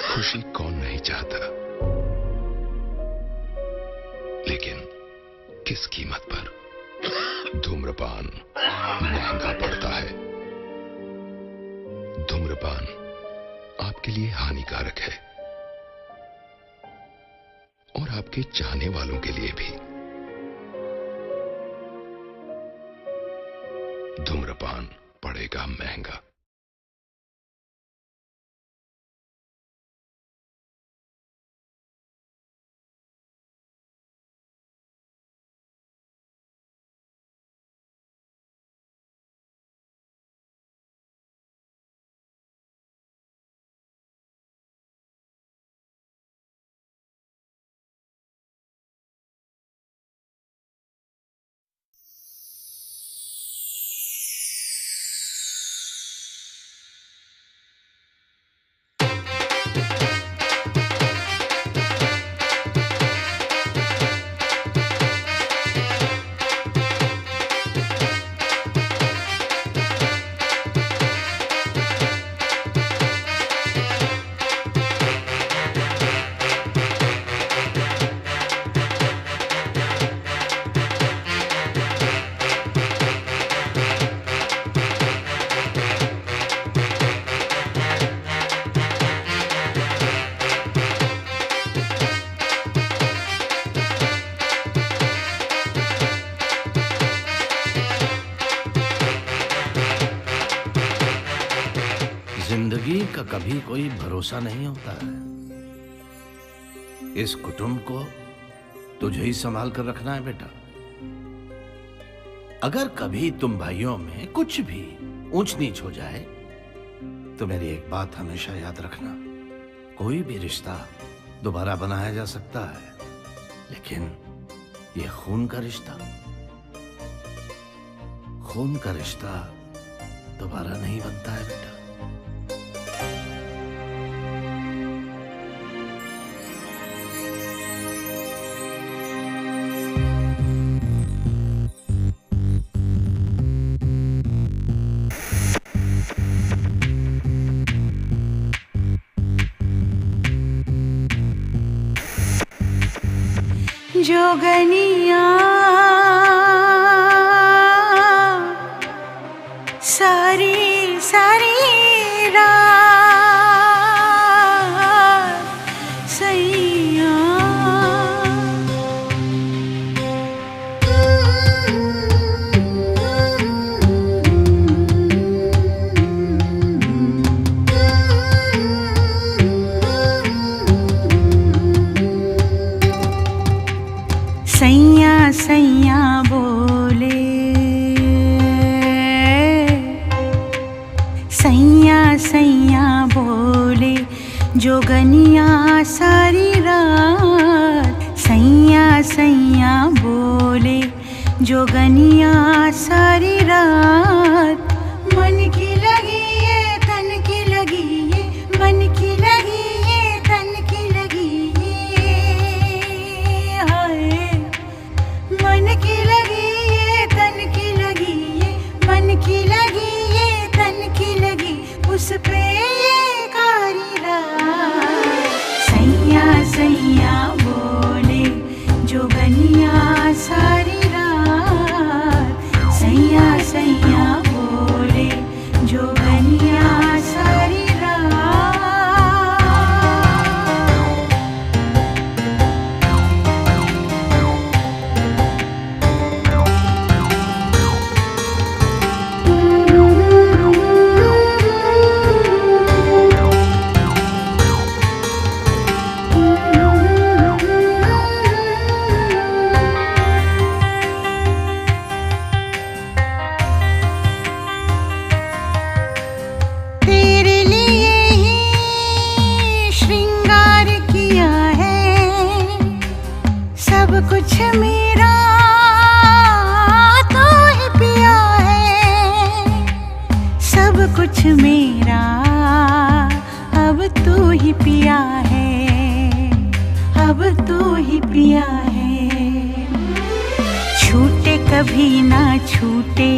खुशी कौन नहीं चाहता, लेकिन किस कीमत पर। धूम्रपान महंगा पड़ता है। धूम्रपान आपके लिए हानिकारक है और आपके चाहने वालों के लिए भी। धूम्रपान पड़ेगा महंगा। जिंदगी का कभी कोई भरोसा नहीं होता है। इस कुटुंब को तुझे ही संभाल कर रखना है बेटा। अगर कभी तुम भाइयों में कुछ भी ऊंच नीच हो जाए तो मेरी एक बात हमेशा याद रखना, कोई भी रिश्ता दोबारा बनाया जा सकता है, लेकिन ये खून का रिश्ता दोबारा नहीं बनता है बेटा। जोगनिया सारी सारी रात सैया सैया सैया बोले, सैया सैया बोले जोगनिया सारी रात। सैया सैया बोले जोगनिया सारी रात। मन की लगी ये तन की लगी ये, मन की लगी ये तन की लगी ये, हाय मन की लगी ये तन की लगी ये, मन की लगी ये तन की लगी उस पे ये कारी रात। सैया सैया बोले जोगनिया सारी रात। सैया सैया बोले जोगनिया सारी तेरे लिए ही श्रृंगार किया है, सब कुछ मेरा तो ही पिया है। सब कुछ मेरा अब तू ही पिया है, अब तू ही पिया है। छूटे कभी ना छूटे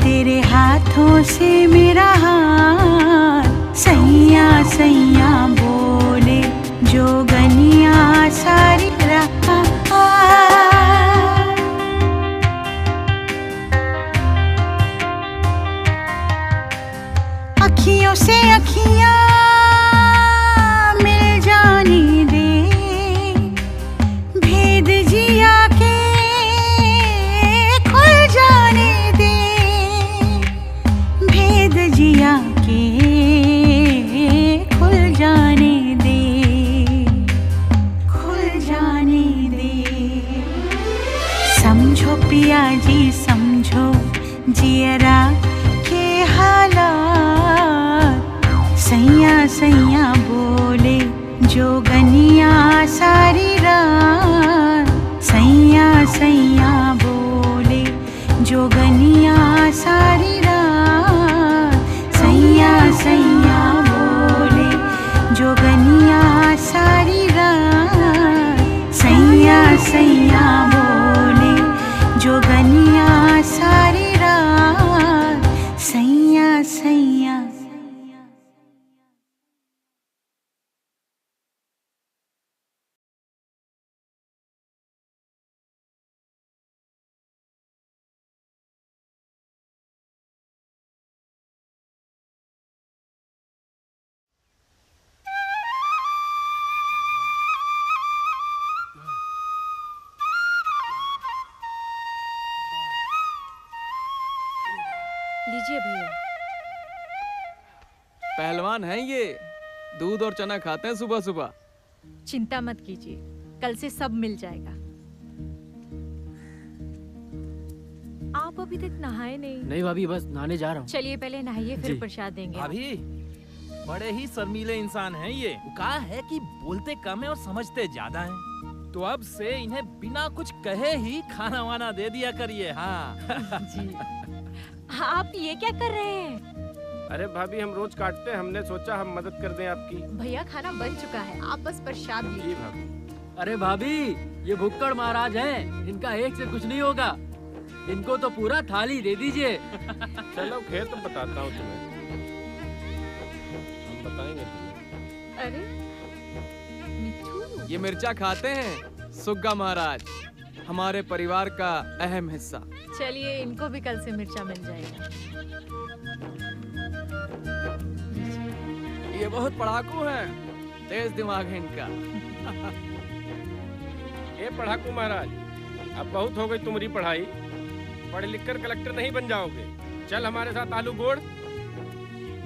तेरे हाथों से मेरा हाथ। सैया सैया बोले जोगनिया सारी रात। अखियों से अखियां मिल जाने दे, भेद जिया के खुल जाने दे, भेद जिया के खुल जाने दे, खुल जाने दे। समझो पिया जी समझो जियरा के हालात, सैया सैया बोले जोगनिया सारी रात, सैया सैया बोले जोगनिया सारी रात, सैया सैया बोले जोगनिया सारी रात, सैया सैया बोले जोगनिया सारी रात, सैया सैया। लीजिए भैया। पहलवान हैं ये, दूध और चना खाते हैं सुबह सुबह। चिंता मत कीजिए, कल से सब मिल जाएगा। आप अभी तक नहाए नहीं? नहीं भाभी, बस नहाने जा रहा हूँ। चलिए पहले नहाइए फिर जी। प्रसाद देंगे। भाभी बड़े ही शर्मीले इंसान हैं ये। कहा है कि बोलते कम है और समझते ज्यादा हैं। तो अब से इन्हें बिना कुछ कहे ही खाना वाना दे दिया करिए। हाँ जी। आप ये क्या कर रहे हैं? अरे भाभी हम रोज काटते हैं, हमने सोचा हम मदद कर दें आपकी। भैया खाना बन चुका है, आप बस प्रसाद जी लीजिए। भाभी। अरे भाभी, ये भुक्कड़ महाराज हैं, इनका एक से कुछ नहीं होगा। इनको तो पूरा थाली दे दीजिए। चलो खेल तो बताता हूँ तुम्हें, हम बताएंगे तुम्हें। अरे मिठू, ये मिर्चा खाते हैं सुग्गा महाराज, हमारे परिवार का अहम हिस्सा। चलिए इनको भी कल से मिर्चा मिल जाएगा। ये बहुत पढ़ाकू है, तेज दिमाग है इनका। ये पढ़ाकू महाराज, अब बहुत हो गई तुम्हारी पढ़ाई, पढ़ लिख कर कलेक्टर नहीं बन जाओगे। चल हमारे साथ आलू गोड़।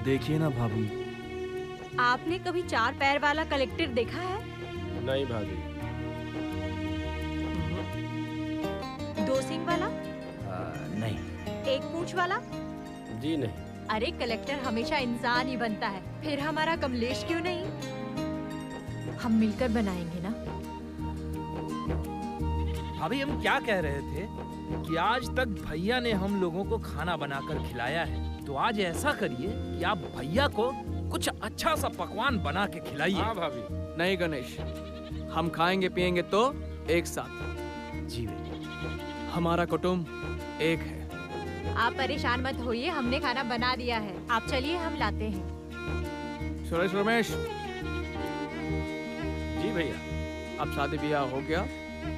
देखिए ना भाभी, आपने कभी 4 पैर वाला कलेक्टर देखा है? नहीं भाभी। 2 सींग वाला? नहीं। 1 पूंछ वाला? जी नहीं। अरे कलेक्टर हमेशा इंसान ही बनता है, फिर हमारा कमलेश क्यों नहीं? हम मिलकर बनाएंगे ना। भाभी हम क्या कह रहे थे कि आज तक भैया ने हम लोगों को खाना बनाकर खिलाया है, तो आज ऐसा करिए कि आप भैया को कुछ अच्छा सा पकवान बना के खिलाइए। हाँ भाभी। नहीं गणेश, हम खाएंगे पिएंगे तो एक साथ। जी भैया। हमारा कुटुंब एक है। आप परेशान मत होइए, हमने खाना बना दिया है। आप चलिए हम लाते हैं। सुरेश रमेश, जी भैया। अब शादी ब्याह हो गया,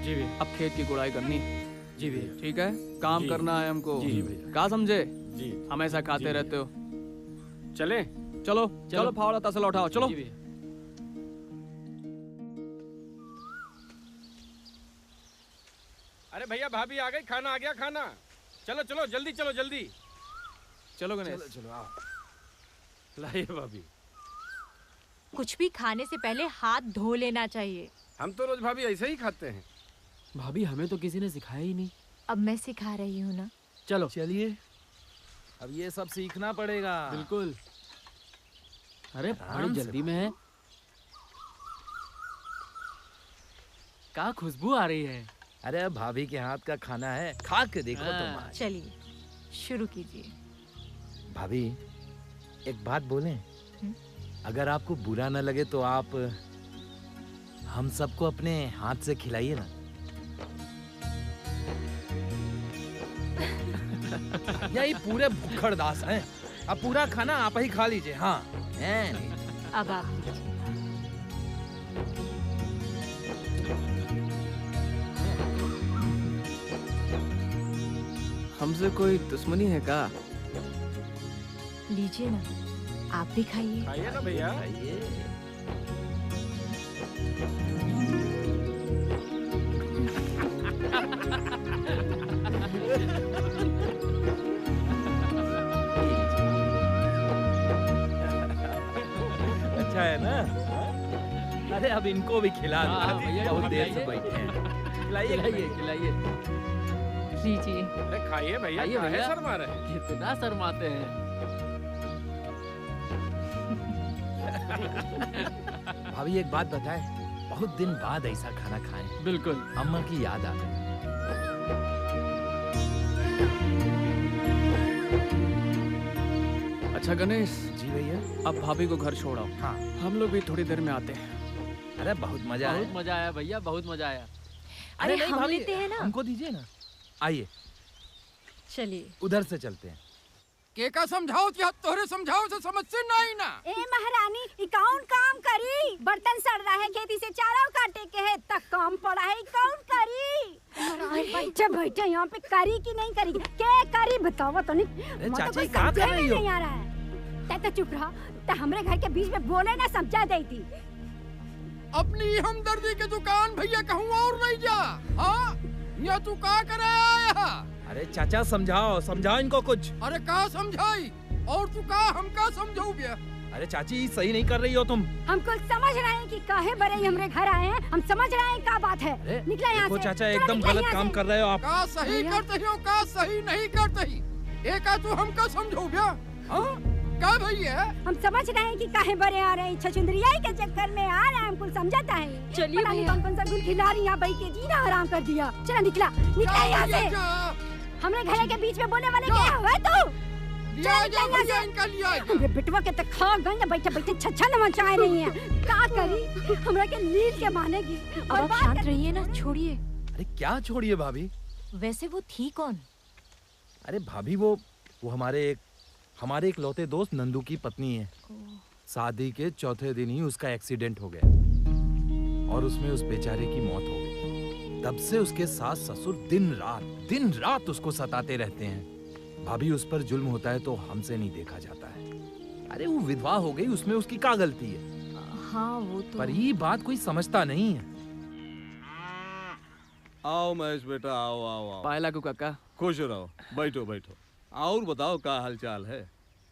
जी भैया। अब खेत की गुड़ाई करनी है। जी भैया। ठीक है, काम जी। करना है हमको। जी भैया। क्या समझे? जी। हमेशा खाते जी। रहते हो। चले। चलो चलो फावड़ा तसला उठाओ, चलो। जी भैया। अरे भैया भाभी आ गई, खाना आ गया खाना। चलो चलो जल्दी, चलो जल्दी। चलो गणेश। चलो आओ। लाइए भाभी। कुछ भी खाने से पहले हाथ धो लेना चाहिए। हम तो रोज भाभी ऐसे ही खाते हैं। भाभी हमें तो किसी ने सिखाया ही नहीं। अब मैं सिखा रही हूँ ना। चलो चलिए, अब ये सब सीखना पड़ेगा। बिल्कुल। अरे आराम बड़ी से जल्दी में है। क्या खुशबू आ रही है। अरे भाभी के हाथ का खाना है, खा के देखो तुम आज। चलिए शुरू कीजिए। भाभी एक बात बोलें? हम्म? अगर आपको बुरा न लगे तो आप हम सबको अपने हाथ से खिलाइए ना। यही पूरे भुक्खड़दास हैं, अब पूरा खाना आप ही खा लीजिए। हाँ अब आप लीजिए। हमसे कोई दुश्मनी है का? लीजिए ना, आप भी खाइए। खाइए ना भैया। अच्छा है ना? अरे अब इनको भी खिला दो। हाँ, भैया, बहुत देर से खिलाइए। बैठे हैं। खिलाइए खिलाइए खिलाइए। लीजिए। अरे खाइए भैया, खाइए काहे भैया। शर्मा रहे हैं? कितना शर्माते हैं। भाभी एक बात बताए, बहुत दिन बाद ऐसा खाना खाएं। बिल्कुल। अम्मा की याद आ गई। अच्छा गणेश, जी भैया। अब भाभी को घर छोड़ाओ। हाँ। हम लोग भी थोड़ी देर में आते हैं। अरे बहुत मजा बहुत है। मजा आया भैया, बहुत मजा आया। अरे नहीं हम भाभी, लेते हैं ना। हमको दीजिए ना। आइए चलिए। उधर से चलते हैं। केका समझाओ कि तोहरे समझाओ से समझते नहीं ना। ए महारानी इकाउन काम करी, बर्तन सड़ रहा है, खेती से चारा काटे के है, तक काम पड़ा है, इकाउन करी। बैठे बैठे यहाँ पे करी कि नहीं करी, के करी बताओ तो नहीं। चाची क्या कर रही हो? नहीं आ रहा है। तै तो चुप रहा, तै हमरे घर के बीच में बोले ना, समझा देती। अपनी हमदर्दी के दुकान भैया कहूँ और नहीं जा। हाँ या तू का करे आया? अरे चाचा समझाओ, समझाओ इनको कुछ। अरे का समझाई और तू का हमका समझाऊ गया। अरे चाची सही नहीं कर रही हो तुम। हम कुछ समझ रहे हैं कि काहे बरे हमरे घर आए हैं, हम समझ रहे हैं क्या बात है। अरे, निकला यहाँ देखो से। चाचा चलो एकदम निकला गलत यहाँ काम से। कर रहे हो आप। का सही भैया। करते हो का सही नहीं करते ही, एका तू हमका समझाऊ गया। हाँ का भैया? हम समझ रहे हैं कि काहे बरे आ रहे हैं, छछुंदरिया के चक्कर में आ रहे हैं, हमको समझाता है। चलिए पता नहीं भैया। कौन कौन सा गुल खिला रही, यहाँ बैठ के जीना हराम कर दिया। चला निकला निकला यहाँ से। हमरे घर के बीच में बोले वाले क्या है तू? लिया जा भैया, इनका लिया जा। हमरे बिटवा के तक खा गए, बैठे बैठे छछा न मचाए नहीं है। का करी हमरा के नील के मानेगी। अब और आप बात शांत कर- रहिए ना, छोड़िए। अरे क्या छोड़िए भाभी? वैसे वो थी कौन? अरे भाभी वो हमारे एक लौते दोस्त नंदू की पत्नी है। शादी के चौथे दिन ही उसका एक्सीडेंट हो गया और उसमें उस बेचारे की मौत हो गई। तब से उसके सास ससुर दिन रात उसको सताते रहते हैं। भाभी उस पर जुल्म होता है तो हमसे नहीं देखा जाता है। अरे वो विधवा हो गई, उसमें उसकी क्या गलती है? हाँ वो तो। पर ये बात कोई समझता नहीं है। आओ महेश बेटा, आओ आओ आओ। पायला को काका। खुश रहो, बैठो बैठो। और बताओ क्या हालचाल है?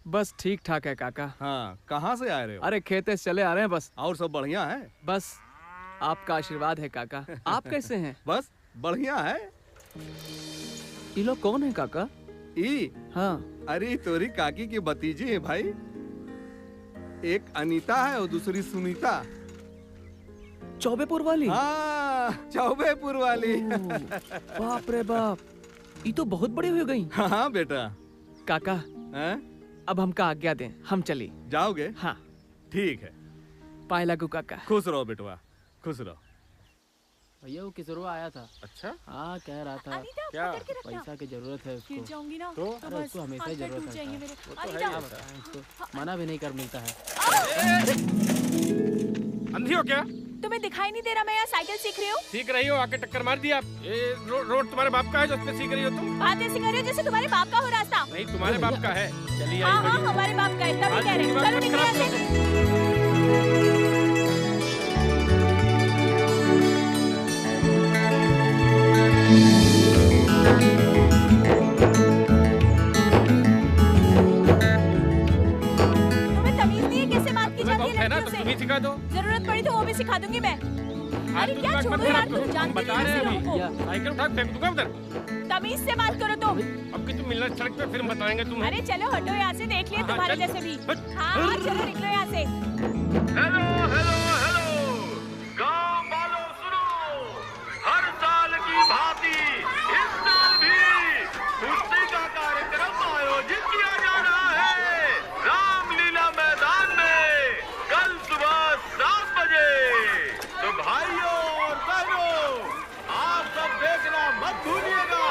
बस ठीक ठाक है काका। हाँ, कहाँ से आ रहे हो? अरे खेते से चले आ रहे हैं बस। और सब बढ़िया है? बस आपका आशीर्वाद है काका। आप कैसे हैं? बस बढ़िया है। ये लोग कौन है काका? ई हाँ। अरे तोरी काकी की भतीजी है भाई। एक अनीता है और दूसरी सुनीता। चौबेपुर वाली? हाँ, चौबेपुर वाली। बाप रे बाप, ये तो बहुत बड़ी हो गई। हाँ बेटा। काका हैं? अब हमका आज्ञा दें, हम चली। जाओगे? हाँ ठीक है। पायला को काका। खुश रहो बेटवा, खुश रहो। भैया वो किशोरवा आया था। अच्छा? हाँ कह रहा था क्या? पैसा की जरूरत है उसको। जाऊंगी ना तो? अरे उसको हमेशा ही जरूरत है। वो तो है ही है। उसको मना भी नहीं कर मिलता है। अंधी हो क्या? तुम्हें दिखाई नहीं दे रहा मैं यहाँ साइकिल सीख रही हूँ? सीख रही हो, आके टक्कर मार दिया। ये रोड तुम्हारे बाप का है जो उस पे सीख रही हो तुम? बात ऐसी कर रही हो जैसे तुम्हारे बाप का हो रास्ता। नहीं, तुम्हारे बाप का है। चलिए हाँ आई हाँ बड़ी। हमारे बाप का है, तभी आज कह रहे की हैं। बात चलो मत निकलो खराब यहाँ करो से। तुम्हें तमीज नहीं है कैसे बात की तुम्हें जाती बहुत है ना, लड़कियों तो से? तुम ही सिखा दो। जरूरत पड़ी तो वो भी सिखा दूंगी मैं। अरे तुम क्या बात मत छोड़ो यार, करो, तुम जानते बता नहीं रहे ऐसे हैं लोगों अभी। को। साइकिल उठा के फेंक दूंगा उधर। तमीज से बात करो तुम। अब कि तुम मिलना सड़क पे फिर बताएंगे तुम्हें। अरे चलो हटो यहाँ से, देख लिए हाँ, तुम्हारे चल। जैसे भी। हाँ हाँ चलो निकलो यहाँ से। हेलो हेलो हेलो गांव वालों सुनो, हर साल की भांति इस साल भी कुश्ती का कार्यक्रम आयोजित किया जा रहा है रामलीला मैदान में कल सुबह 7 बजे। तो भाइयों और बहनों, आप सब देखना मत भूलिएगा।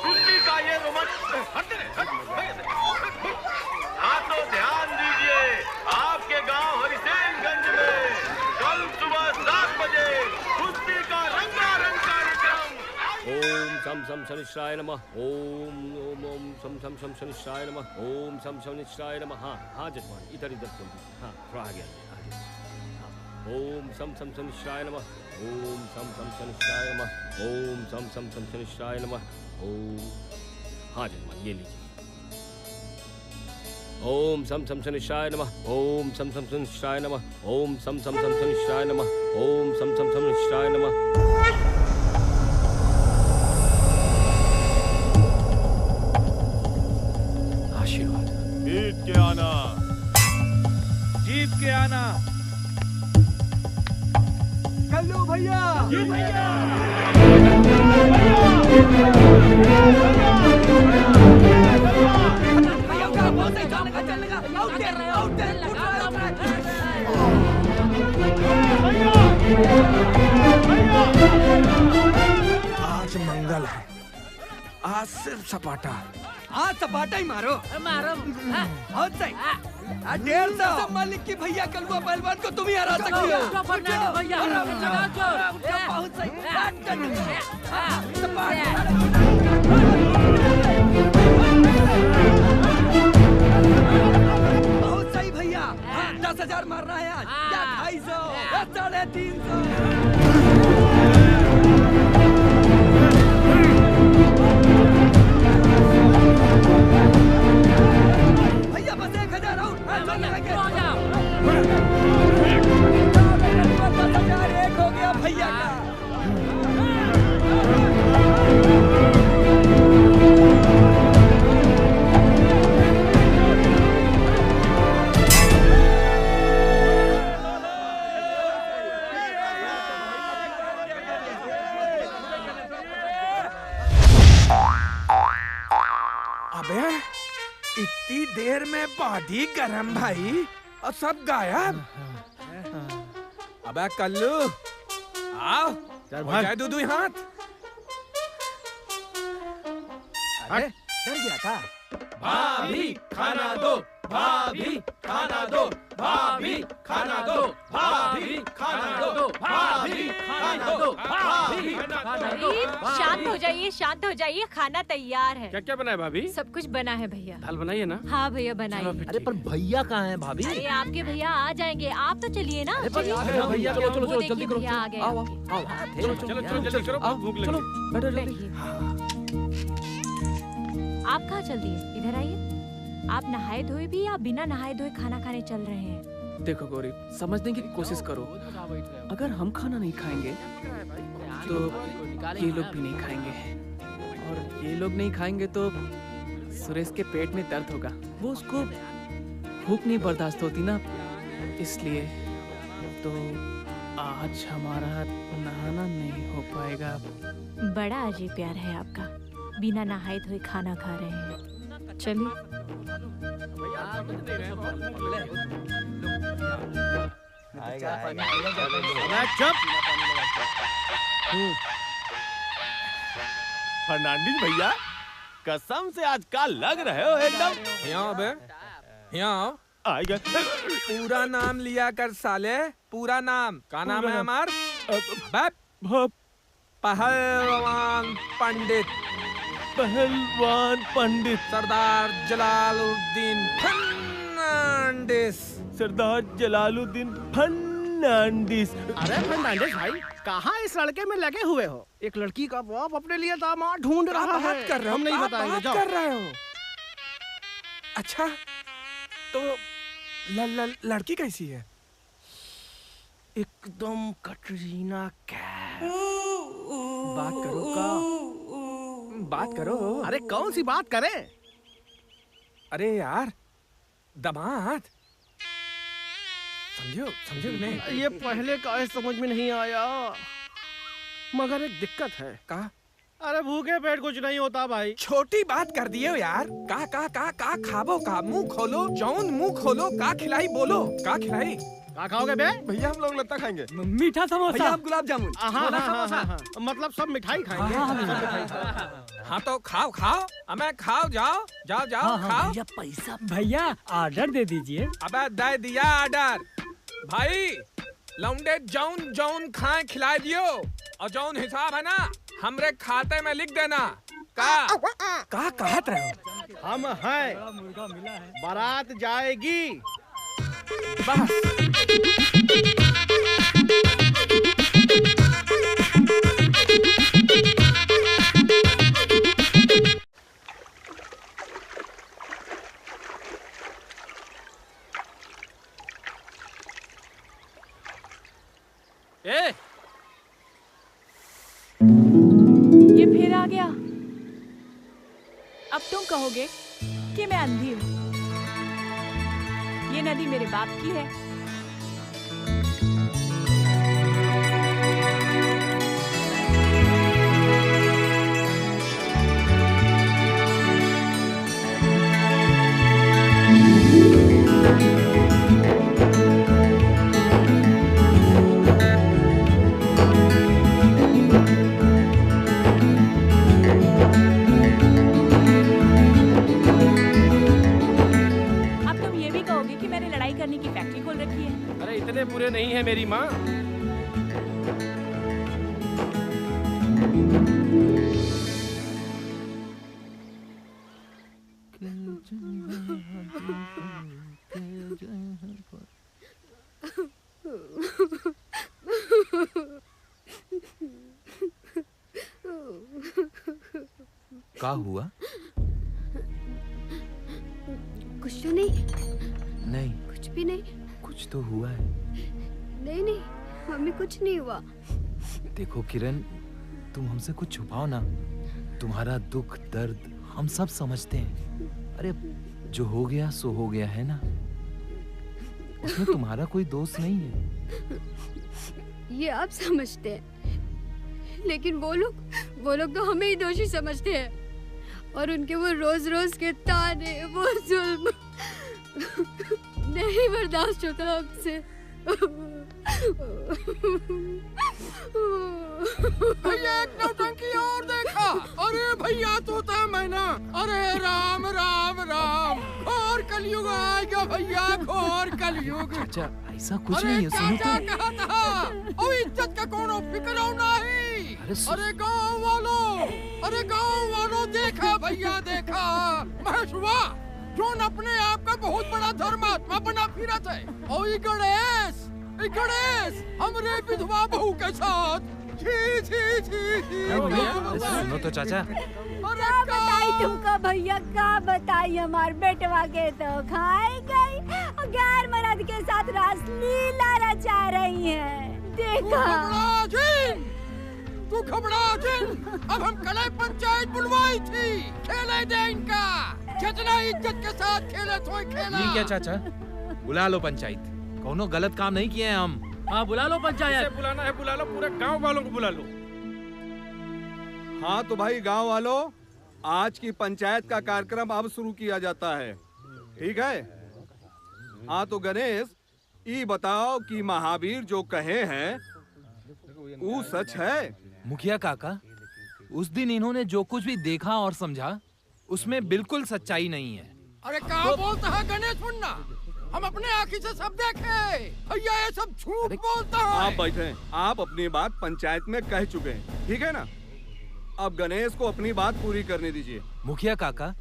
कुश्ती का ये रोमांच सम शनिश्चराय नमः। ओम ओम ओम सम सम सम शनिश्चराय नमः। ओम सम शनिश्चराय नमः। हाँ हाँ जजमान, इधर इधर खोल दीजिए। हाँ थोड़ा आगे आगे। ओम सम सम शनिश्चराय नमः। ओम सम सम शनिश्चराय नमः। ओम सम सम सम शनिश्चराय नमः। ओम हाँ जजमान ये लीजिए। ओम सम सम शनिश्चराय नमः। ओम सम सम शनिश्चराय नमः। ओम सम सम सम शनिश्चराय नमः। ओम सम सम शनिश्चराय नमः। आशीर्वाद। जीत के आना, जीत के आना। कल्लू भैया, जी भैया। आज मंगल है, आज सिर्फ सपाटा। आज सपाटा ही मारो मारो। बहुत सही। 150 मालिक की भैया कलुआ पहलवान को तुम ही हरा सकती हो। बहुत सही। बहुत सही भैया। 10,000 मारना है आज या 250 या 350। भैया बस 1,000 और 10,001 हो गया भैया का। अबे इतनी देर में बॉडी गरम भाई और सब गायब। अबे कल्लू आओ, जाए दूधू हाथ। अरे डर गया का? भाभी खाना दो, भाभी खाना दो, भाभी खाना दो, भाभी खाना दो, भाभी खाना दो, भाभी खाना दो। शांत हो जाइए, शांत हो जाइए, खाना तैयार है। क्या क्या बना है भाभी? सब कुछ बना है भैया। दाल बनाइए ना। हाँ भैया बनाइए। अरे पर भैया कहाँ हैं भाभी? अरे आपके भैया आ जाएंगे, आप तो चलिए ना। चलिए। भैया चलो चलो चलो जल्दी करो। भैया आ गए। आओ आओ चलो चलो चलो जल्दी करो, भूख लगी। चलो बैठो जल्दी। आप कहाँ चल दिए? इधर आइए। आप नहाए धोए भी या बिना नहाए धोए खाना खाने चल रहे हैं? देखो गौरी, समझने की कोशिश करो। अगर हम खाना नहीं खाएंगे तो ये लोग भी नहीं खाएंगे, और ये लोग नहीं खाएंगे तो सुरेश के पेट में दर्द होगा। वो उसको भूख नहीं बर्दाश्त होती ना, इसलिए तो आज हमारा नहाना नहीं हो पाएगा। बड़ा अजीब प्यार है आपका, बिना नहाए धोए खाना खा रहे हैं। चलिए। फर्नांडिस भैया, कसम से आज का लग रहे हो एकदम। यहाँ बे, यहाँ आएगा। पूरा नाम लिया कर साले, पूरा नाम। का नाम है हमार? पहलवान पंडित। पहलवान पंडित सरदार जलालुद्दीन फर्नांडिस। सरदार जलालुद्दीन फर्नांडिस। अरे फर्नांडिस भाई, कहाँ इस लड़के में लगे हुए हो? एक लड़की का बाप अपने लिए दामाद ढूंढ रहा है। कर रहे हो? हम नहीं बताएंगे, जाओ। कर रहे हो? अच्छा तो लड़की कैसी है? एकदम कटरीना कैफ। बात करो का, बात करो। अरे कौन सी बात करें? अरे यार दामाद, समझो नहीं? ये पहले का समझ में नहीं आया, मगर एक दिक्कत है। का? अरे भूखे पेट कुछ नहीं होता भाई। छोटी बात कर दिए हो यार। का खाबो का? मुंह खोलो, जौन मुंह खोलो, का खिलाई बोलो। का खिलाई? क्या खाओगे बे? भैया हम लोग लत्ता खाएंगे। मीठा समोसा। भैया हम गुलाब जामुन। हाँ। मतलब सब मिठाई खाएंगे। हाँ तो खाओ हमें खाओ, जाओ खाओ। भैया पैसा। भैया ऑर्डर दे दीजिए। अबे दे दिया ऑर्डर। भाई लौंडे जौन खाए खिला दियो, और जौन हिसाब है ना हमरे खाते में लिख देना। का कहत रहे हो? हम हैं, बारात जाएगी बस। ये फिर आ गया। अब तुम कहोगे कि मैं अंधी हूँ। ये नदी मेरे बाप की है। करने की फैक्ट्री खोल रखी है। अरे इतने बुरे नहीं है मेरी माँ। क्या हुआ? कुछ तो नहीं। नहीं, कुछ भी नहीं। कुछ तो हुआ है। नहीं नहीं, हमें कुछ नहीं हुआ। देखो किरण, तुम हमसे कुछ छुपाओ ना। तुम्हारा दुख दर्द हम सब समझते हैं। अरे जो हो गया सो हो गया है ना। उसमें तुम्हारा कोई दोस्त नहीं है। ये आप समझते हैं, लेकिन वो लोग तो हमें ही दोषी समझते हैं। और उनके वो रोज रोज के ताने, वो जुल्म नहीं बर्दाश्त होता हमसे। भैया एक नौटंकी और देखा। अरे भैया तोता मैना। अरे राम राम राम, घोर कलयुग आएगा भैया, घोर कलयुग। चाचा ऐसा कुछ नहीं है, सुनो तो। कहा था, और इज्जत का कोनो फिक्र नहीं। अरे गाँव वालों देखा भैया, देखा महेश हुआ जोन अपने आप का बहुत बड़ा धर्मात्मा बना फिरत है। और ये गणेश हमरे विधवा बहू के साथ। छी छी छी छी। सुनो तो चाचा। क्या बताई तुमको भैया, क्या बताई। हमार बेटवा के तो खाई गई, गैर मर्द के साथ रासलीला रचा रही है। देखा तू घबरा जिन। अब हम कल पंचायत बुलवाई थी, खेले दे इनका। जितना इज्जत के साथ खेले तो खेला। ठीक है चाचा, बुला लो पंचायत। कोनो गलत काम नहीं किए हैं हम। हाँ बुला लो पंचायत। बुलाना है बुला लो, पूरे गांव वालों को बुला लो। हाँ तो भाई गांव वालों, आज की पंचायत का कार्यक्रम अब शुरू किया जाता है, ठीक है? हाँ तो गणेश, ये बताओ कि महावीर जो कहे हैं वो सच है? मुखिया काका, उस दिन इन्होंने जो कुछ भी देखा और समझा उसमें बिल्कुल सच्चाई नहीं है। अरे क्या बोलता है गणेश मुन्ना, हम अपने आँखी से सब देखे। भैया ये सब झूठ बोलता है। आप बैठे, आप अपनी बात पंचायत में कह चुके हैं, ठीक है ना? अब गणेश को अपनी बात पूरी करने दीजिए। मुखिया काका,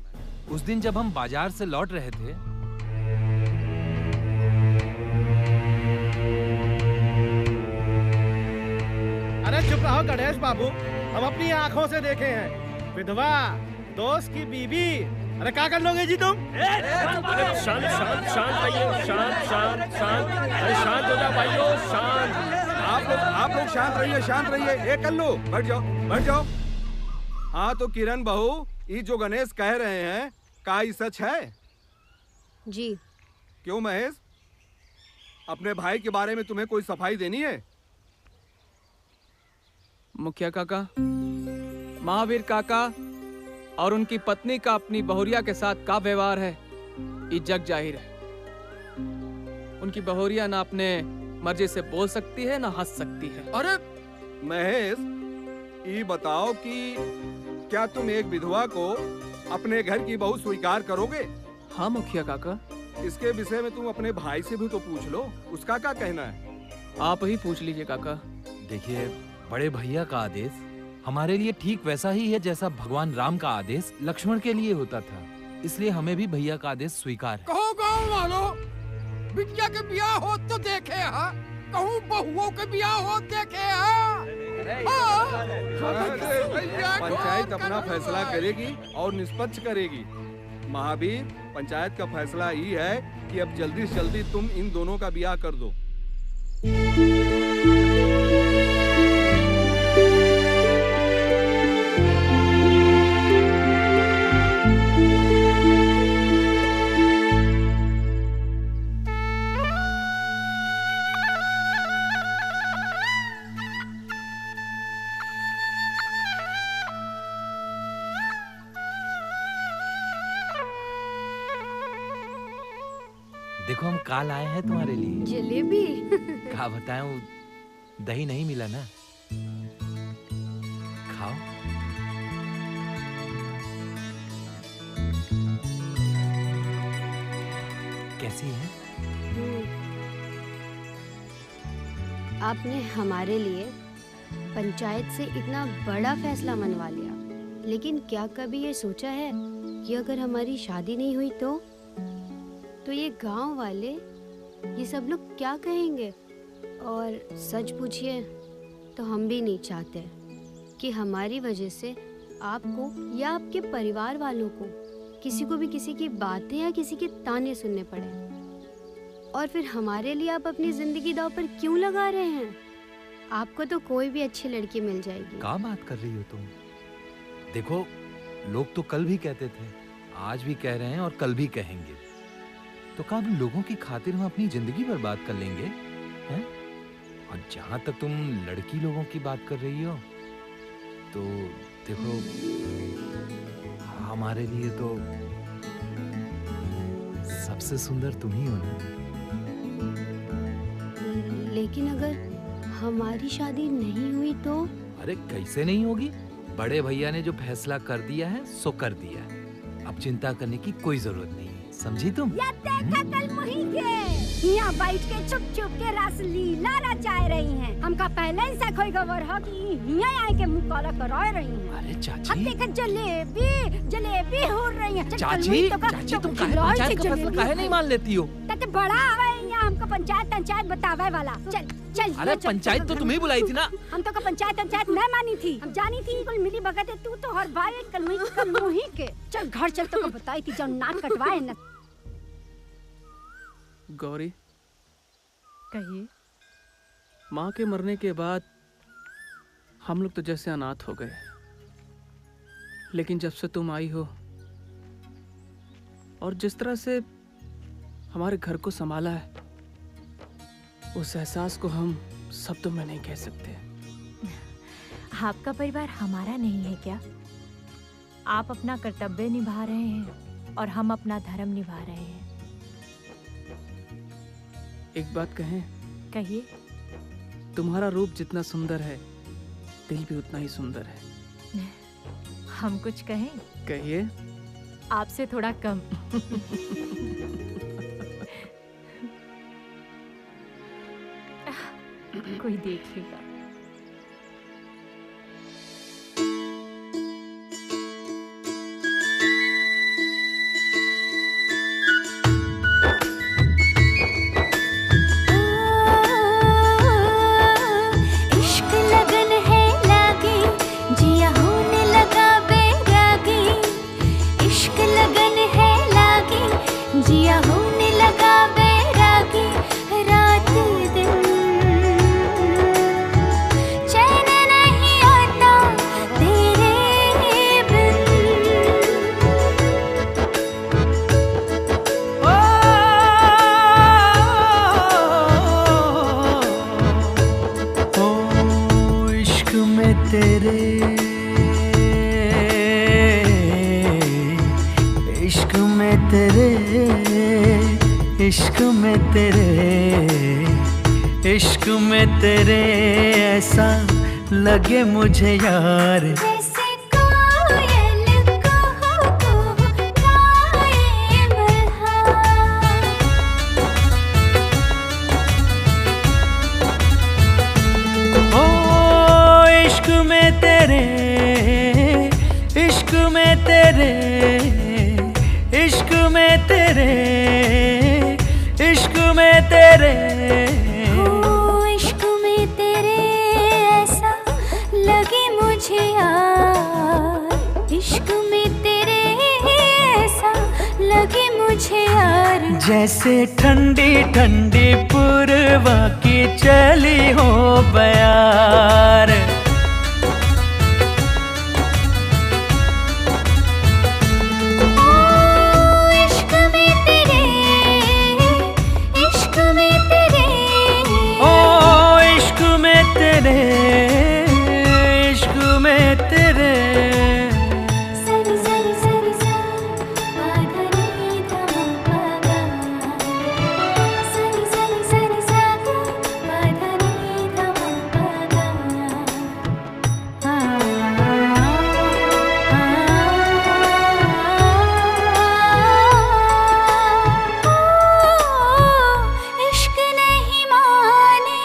उस दिन जब हम बाजार से लौट रहे थे, अरे चुप रहो गणेश बाबू, हम अपनी आंखों से देखे हैं। विधवा दोस्त की बीवी। अरे क्या कर लोगे जी तुम? शांत रहिए, शांत। अरे शांत हो जाओ भाइयों, शांत। आप लोग शांत रहिए। एक कर लो, बैठ जाओ। हाँ तो किरण बहू, ये जो गणेश कह रहे हैं क्या ये सच है? जी। क्यों महेश, अपने भाई के बारे में तुम्हें कोई सफाई देनी है? मुखिया काका, महावीर काका और उनकी पत्नी का अपनी बहुरिया के साथ का व्यवहार है ये जग जाहिर है। उनकी बहुरिया ना अपने मर्जी से बोल सकती है ना हंस सकती है। अरे महेश, ये बताओ कि क्या तुम एक विधवा को अपने घर की बहू स्वीकार करोगे? हाँ मुखिया काका। इसके विषय में तुम अपने भाई से भी तो पूछ लो, उसका क्या कहना है? आप ही पूछ लीजिए काका। देखिए, बड़े भैया का आदेश हमारे लिए ठीक वैसा ही है जैसा भगवान राम का आदेश लक्ष्मण के लिए होता था। इसलिए हमें भी भैया का आदेश स्वीकार है। कहो गाँव वालों, बिटिया के ब्याह हो तो देखे हाँ, कहूँ बहुओं के ब्याह हो देखे हाँ। पंचायत अपना फैसला करेगी और निष्पक्ष करेगी। महावीर, पंचायत का फैसला ही है कि अब जल्दी से जल्दी तुम इन दोनों का ब्याह कर दो। देखो हम काल आए हैं तुम्हारे लिए। जलेबी। क्या बताएं, दही नहीं मिला ना। खाओ। कैसी है? आपने हमारे लिए पंचायत से इतना बड़ा फैसला मनवा लिया, लेकिन क्या कभी ये सोचा है कि अगर हमारी शादी नहीं हुई तो ये गांव वाले, ये सब लोग क्या कहेंगे? और सच पूछिए तो हम भी नहीं चाहते कि हमारी वजह से आपको या आपके परिवार वालों को किसी को भी किसी की बातें या किसी के ताने सुनने पड़े। और फिर हमारे लिए आप अपनी जिंदगी दांव पर क्यों लगा रहे हैं? आपको तो कोई भी अच्छी लड़की मिल जाएगी। क्या बात कर रही हो तुम? देखो, लोग तो कल भी कहते थे, आज भी कह रहे हैं और कल भी कहेंगे। तो क्या हम लोगों की खातिर हम अपनी जिंदगी बर्बाद कर लेंगे हैं? और जहां तक तुम लड़की लोगों की बात कर रही हो, तो देखो, हमारे लिए तो सबसे सुंदर तुम ही हो ना। लेकिन अगर हमारी शादी नहीं हुई तो? अरे कैसे नहीं होगी? बड़े भैया ने जो फैसला कर दिया है सो कर दिया है। अब चिंता करने की कोई जरूरत नहीं है, समझी तुम? या देखा कल मुही के यहाँ बैठ के चुप चुप के रास लीला रचाए रही हैं। हमका पहले ही से कोई खबर है कि यहाँ आए के मुँह काला कराए रही हैं। अरे चाची, अब देखा जलेबी हो रही है। चाची तुम पंचायत का फैसला काहे नहीं मान लेती हो? तक बड़ा आवे यहाँ हमको पंचायत बतावे वाला। चल। अरे पंचायत तो तुम्हें बुलाई थी ना। हम तो का पंचायत मैं मानी थी, हम जानी थी कुल मिली भगत है। तू तो हर भाई कल मुही के। चल घर चल, तो बताई थी जब नाक कटवाए न। गौरी, कहिए। माँ के मरने के बाद हम लोग तो जैसे अनाथ हो गए, लेकिन जब से तुम आई हो और जिस तरह से हमारे घर को संभाला है, उस एहसास को हम शब्दों में नहीं कह सकते। आपका परिवार हमारा नहीं है क्या? आप अपना कर्तव्य निभा रहे हैं और हम अपना धर्म निभा रहे हैं। एक बात कहें? कहिए। तुम्हारा रूप जितना सुंदर है, दिल भी उतना ही सुंदर है। हम कुछ कहें? कहिए। आपसे थोड़ा कम। कोई देखेगा। इश्क में तेरे ऐसा लगे मुझे यार, जैसे कोयल गाए बहार। ओ इश्क में तेरे इश्क में तेरे, इश्क में तेरे, इश्क में तेरे ऐसा लगे मुझे यार, इश्क में तेरे ऐसा लगे मुझे यार, जैसे ठंडी ठंडी पूर्वा की चली हो बयार। इश्क में तेरे, इश्क में तेरे, ओ इश्क में तेरे, इश्क में तेरे, सरी सरी सरी सा पाधनी धमा पादा, सरी सरी सरी सा पाधनी धमा पादा। इश्क नहीं माने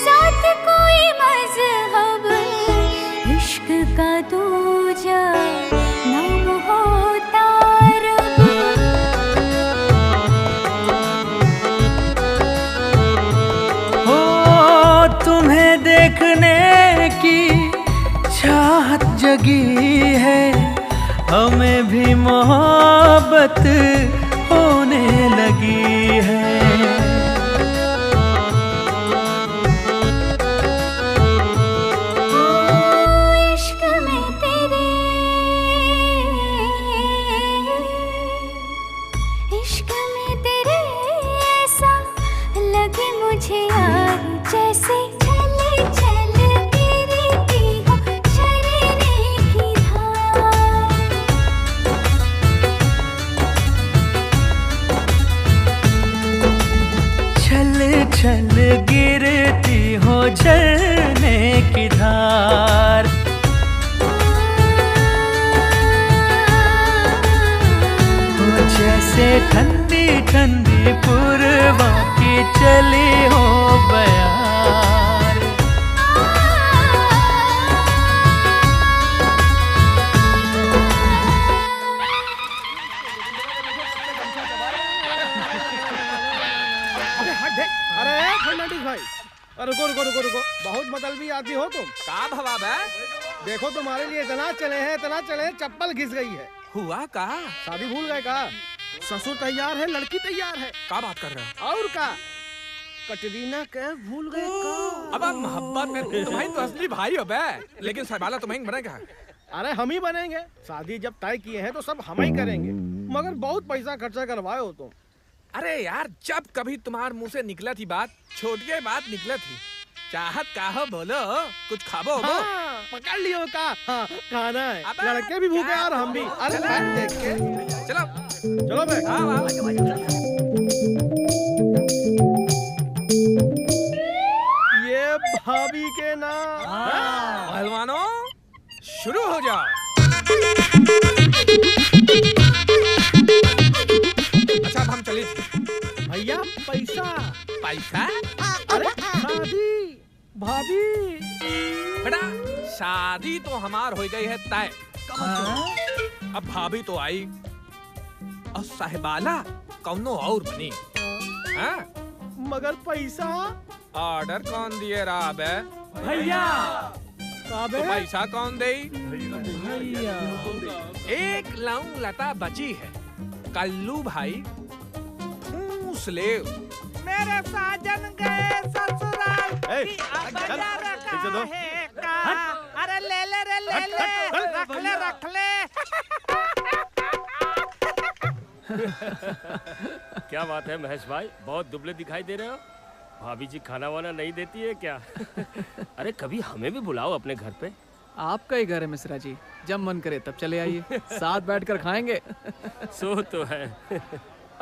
साथ कोई मज़हब, इश्क का दूजा नाम होता रब। ओ तुम्हें देखने की चाहत जगी है, हमें भी मोहब्बत होने लगी है। इश्क में तेरे, इश्क में तेरे ऐसा लगे मुझे यार, जैसे चल चल गिरती हो झरने की धार। छल छल गिरती हो झरने की धार। ओ जैसे ठंडी ठंडी पूर्वा की चली हो बयार। अरे फर्नांडिस भाई, रुको रुको रुको रुको, बहुत मतलबी आदमी हो तुम। का भवाब है? देखो तुम्हारे लिए इतना चले हैं, इतना चले हैं, चप्पल घिस गई है। हुआ का? शादी भूल गए का? ससुर तैयार है, लड़की तैयार है। का बात कर रहे हो? और का कटरीना के भूल गए का? अब मोहब्बत में तुम्हारी तो असली भाई हो बे, लेकिन सरबाला तुम्हें बनेगा। अरे हम ही बनेंगे, शादी जब तय किए हैं तो सब हम ही करेंगे, मगर बहुत पैसा खर्चा करवाए हो तुम। अरे यार, जब कभी तुम्हारे मुंह से निकला थी बात, छोटी बात निकला थी। चाहत का हो बोलो, कुछ खाबो हो। हाँ, पकड़ लियो का? हाँ, खाना है, लड़के भी भूखे और हम भी। अरे बैठ देख के चलो चलो बे। ये भाभी के नाम। पहलवानों शुरू हो जाओ। अच्छा अब हम चले भैया पैसा। पैसा? अरे शादी भाभी। बेटा शादी तो हमार हो गई है तय। अब भाभी तो आई और साहिबाला कौनो और बनी। हाँ? मगर पैसा? ऑर्डर कौन दिए रहा बे? भैया। तो पैसा कौन दे? भैया। एक लौंग लता बची है, कल्लू भाई ठूस ले। मेरे साजन गए ससुराल की दो। अरे ले ले रे ले ले, रख ले रख ले। क्या बात है महेश भाई, बहुत दुबले दिखाई दे रहे हो। भाभी जी खाना वाना नहीं देती है क्या? अरे कभी हमें भी बुलाओ अपने घर पे। आपका ही घर है मिश्रा जी, जब मन करे तब चले आइए, साथ बैठकर खाएंगे। सो तो है।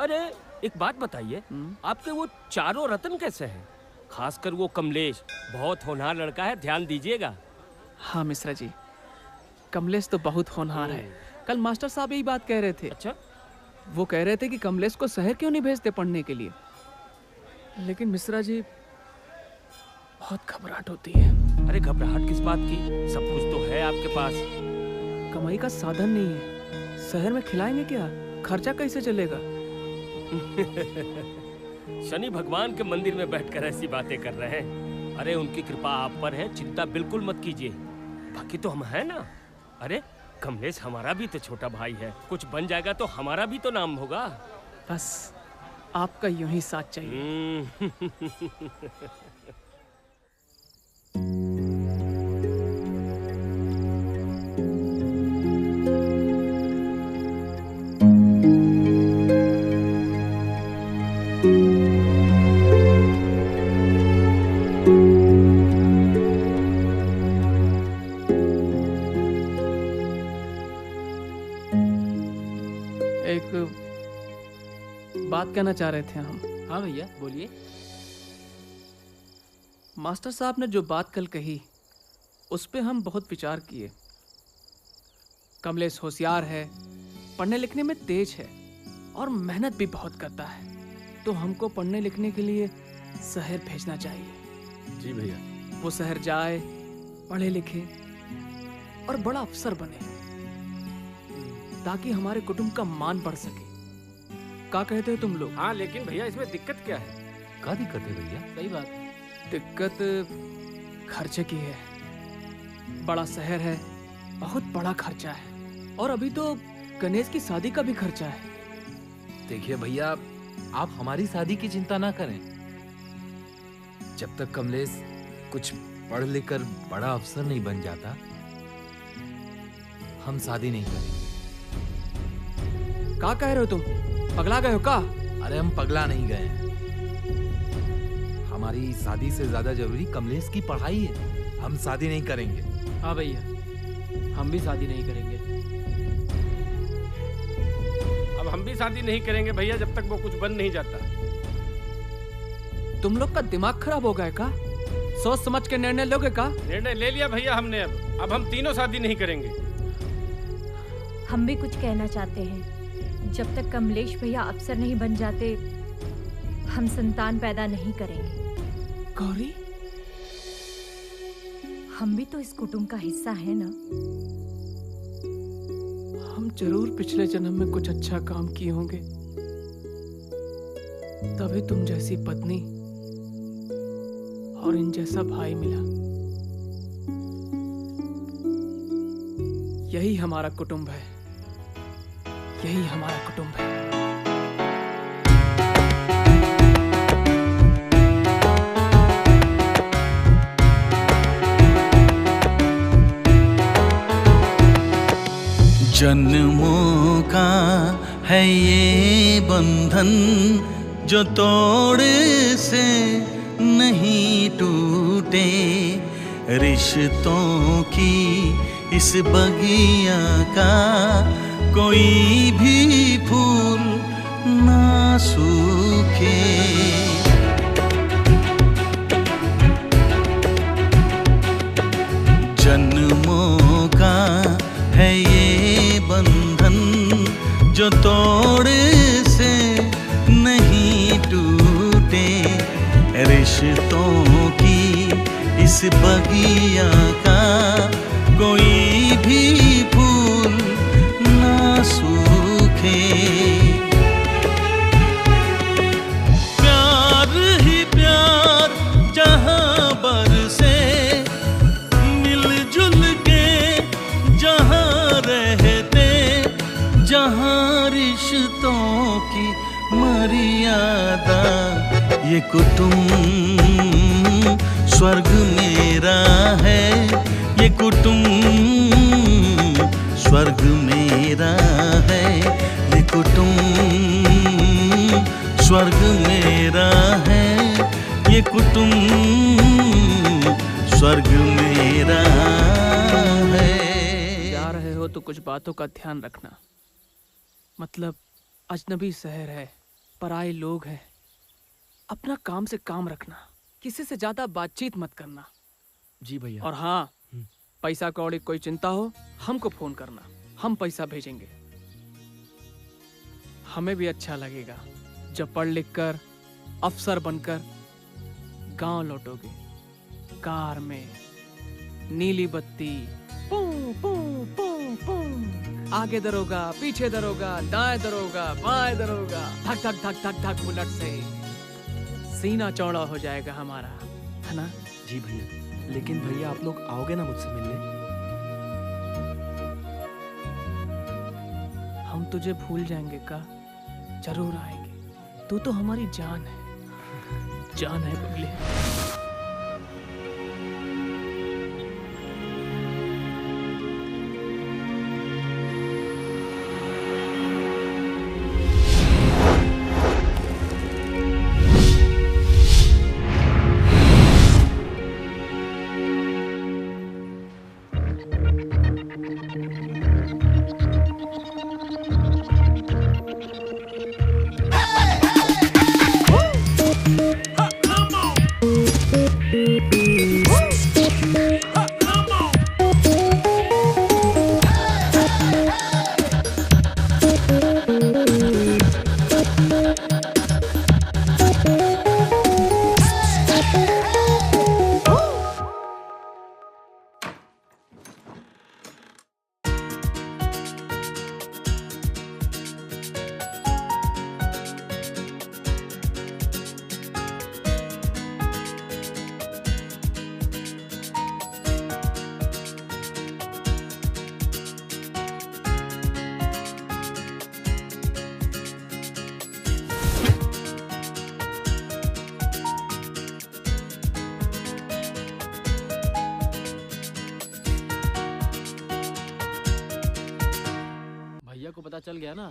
अरे एक बात बताइए, आपके वो चारों रतन कैसे हैं? खासकर वो कमलेश, बहुत होनहार लड़का है, ध्यान दीजिएगा। हाँ मिश्रा जी, कमलेश तो बहुत होनहार है। कल मास्टर साहब यही बात कह रहे थे। अच्छा? वो कह रहे थे कि कमलेश को शहर क्यों नहीं भेजते पढ़ने के लिए, लेकिन मिश्रा जी बहुत घबराहट होती है। अरे घबराहट किस बात की? सब कुछ तो है आपके पास। कमाई का साधन नहीं है, शहर में खिलाएंगे क्या? खर्चा कैसे चलेगा? शनि भगवान के मंदिर में बैठकर ऐसी बातें कर रहे हैं। अरे उनकी कृपा आप पर है, चिंता बिल्कुल मत कीजिए। बाकी तो हम हैं ना। अरे कमलेश हमारा भी तो छोटा भाई है, कुछ बन जाएगा तो हमारा भी तो नाम होगा। बस आपका यूं ही साथ चाहिए। बात कहना चाह रहे थे हम। हाँ भैया बोलिए। मास्टर साहब ने जो बात कल कही उस पे हम बहुत विचार किए। कमलेश होशियार है, पढ़ने लिखने में तेज है और मेहनत भी बहुत करता है, तो हमको पढ़ने लिखने के लिए शहर भेजना चाहिए। जी भैया। वो शहर जाए, पढ़े लिखे और बड़ा अफसर बने, ताकि हमारे कुटुंब का मान बढ़ सके। क्या कहते हो तुम लोग? हाँ लेकिन भैया इसमें दिक्कत क्या है? क्या दिक्कत है भैया? सही बात है। दिक्कत खर्चे की है। बड़ा शहर है, बहुत बड़ा खर्चा है, और अभी तो गणेश की शादी का भी खर्चा है। देखिए भैया, आप हमारी शादी की चिंता ना करें। जब तक कमलेश कुछ पढ़ लिख कर बड़ा अफसर नहीं बन जाता, हम शादी नहीं करेंगे। क्या कह रहे हो तुम? पगला गए हो का? अरे हम पगला नहीं गए हैं। हमारी शादी से ज्यादा जरूरी कमलेश की पढ़ाई है। हम शादी नहीं करेंगे। हाँ भैया, हम भी शादी नहीं करेंगे। अब हम भी शादी नहीं करेंगे भैया, जब तक वो कुछ बन नहीं जाता। तुम लोग का दिमाग खराब हो गया का? सोच समझ के निर्णय लोगे का? निर्णय ले लिया भैया हमने। अब हम तीनों शादी नहीं करेंगे। हम भी कुछ कहना चाहते हैं। जब तक कमलेश भैया अफसर नहीं बन जाते, हम संतान पैदा नहीं करेंगे। गौरी, हम भी तो इस कुटुंब का हिस्सा है ना। हम जरूर पिछले जन्म में कुछ अच्छा काम किए होंगे, तभी तुम जैसी पत्नी और इन जैसा भाई मिला। यही हमारा कुटुंब है, यही हमारा कुटुंब है। जन्मों का है ये बंधन जो तोड़ से नहीं टूटे, रिश्तों की इस बगिया का कोई भी फूल ना सूखे। जन्मों का है ये बंधन जो तोड़ से नहीं टूटे, रिश्तों की इस बगिया का कोई भी फूल ना सूखे। प्यार ही प्यार जहां बरसे, मिलजुल के जहां रहते, जहां रिश्तों की मर्यादा, ये कुटुंब स्वर्ग मेरा है, ये कुटुंब स्वर्ग मेरा है, ये कुटुंब स्वर्ग मेरा है, ये कुटुंब स्वर्ग मेरा है। जा रहे हो तो कुछ बातों का ध्यान रखना। मतलब अजनबी शहर है, पराये लोग हैं, अपना काम से काम रखना, किसी से ज्यादा बातचीत मत करना। जी भैया। और हाँ, पैसा कौड़ी कोई चिंता हो हमको फोन करना, हम पैसा भेजेंगे। हमें भी अच्छा लगेगा जब पढ़ लिख कर अफसर बनकर गांव लौटोगे, कार में, नीली बत्ती, आगे दरोगा, पीछे दरोगा, दाएं दरोगा, बाएं दरोगा, धक धक धक धक धक बुलेट से सीना चौड़ा हो जाएगा हमारा, है ना? जी भैया, लेकिन भैया आप लोग आओगे ना मुझसे मिलने? हम तुझे भूल जाएंगे का? जरूर आएंगे। तू तो हमारी जान है, जान है बबली। चल गया ना,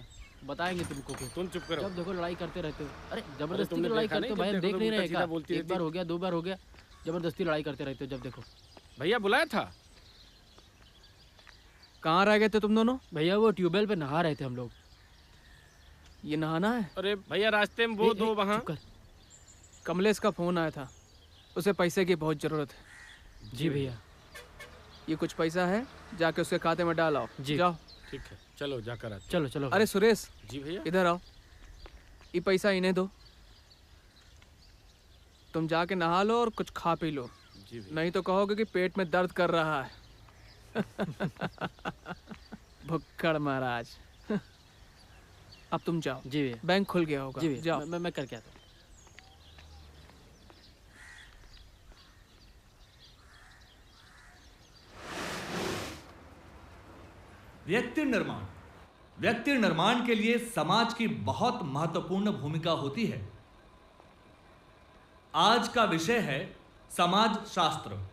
बताएंगे तुमको। तुम चुप करो। जब देखो लड़ाई करते रहते हो। अरे जबरदस्ती तुमने लड़ाई देखा करते हो नहीं, भाई, जब देख देखो नहीं रहे उल्टा क्या? सीधा बोलती एक रहती बार है। हो गया, 2 बार हो गया, जबरदस्ती लड़ाई करते रहते हो। जब देखो भैया बुलाया था। कहाँ रह गए थे तुम दोनों? भैया वो ट्यूबवेल पे नहा रहे थे हम लोग। ये नहाना है? अरे भैया रास्ते में वो दो वहाँ। कमलेश का फोन आया था, उसे पैसे की बहुत जरूरत है। जी भैया। ये कुछ पैसा है, जाके उसके खाते में डाल आओ। जी जाओ। ठीक है, चलो जाकर आते। चलो चलो। अरे सुरेश। जी भैया। इधर आओ, ये पैसा इन्हें दो, तुम जाके नहा लो और कुछ खा पी लो। जी भैया। नहीं तो कहोगे कि पेट में दर्द कर रहा है। भुक्कड़ महाराज। अब तुम जाओ। जी भैया। बैंक खुल गया होगा। जी भैया, जाओ। मैं करके आता हूँ। व्यक्ति निर्माण के लिए समाज की बहुत महत्वपूर्ण भूमिका होती है। आज का विषय है समाज शास्त्र।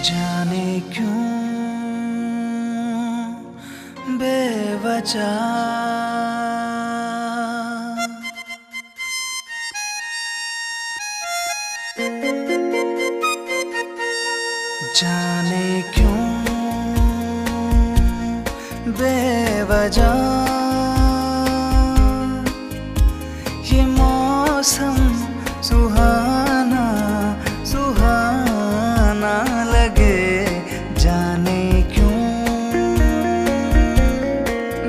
जाने क्यों बेवजह जाने क्यों बेवजह ये मौसम सुहाना सुहाना लगे। जाने क्यों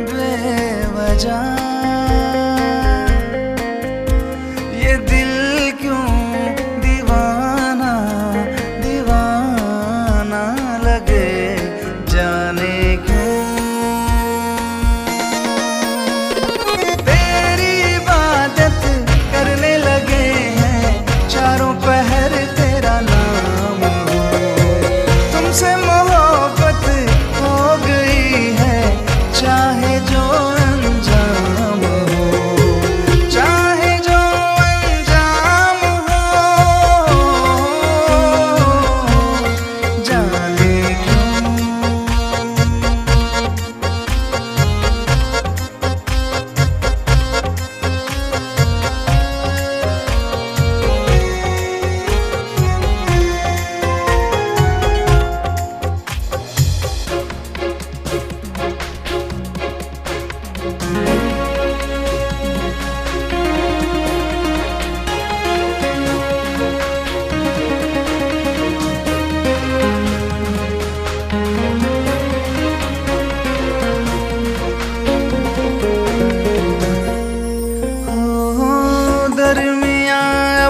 बेवजह ये दिल क्यों दीवाना दीवाना लगे। जाने क्यों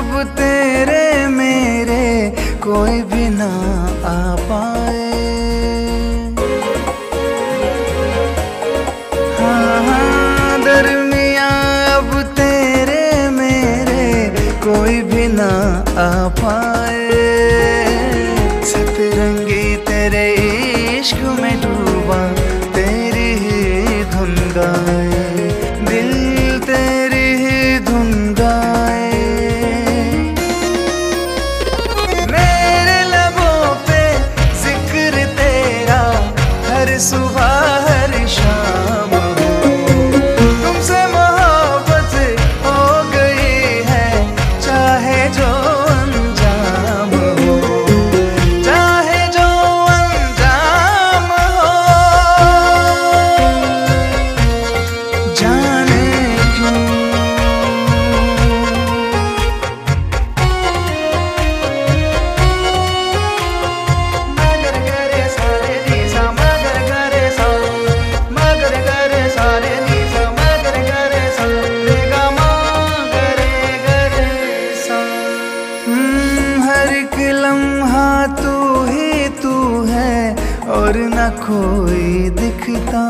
अब तेरे मेरे कोई भी ना आ पाए। हाँ, दरमिया अब तेरे मेरे कोई भी ना आ पाए। सतरंगी तेरे इश्क में डूबा, तेरी ही धुन गाए, दिल तेरी ही धुन गाए। मेरे लबों पे जिक्र तेरा हर सुबह हर शाम हो। तुमसे मोहब्बत हो गई है, चाहे जो अंजाम हो, चाहे जो अंजाम हो। जाने क्यों मगर करे सारे नीसा, मगर करे सा, मगर करे सारे नीसा, मगर करे सा, रे गा मा करे करे सा। हर एक लम्हा तू ही तू है और न कोई दिखता।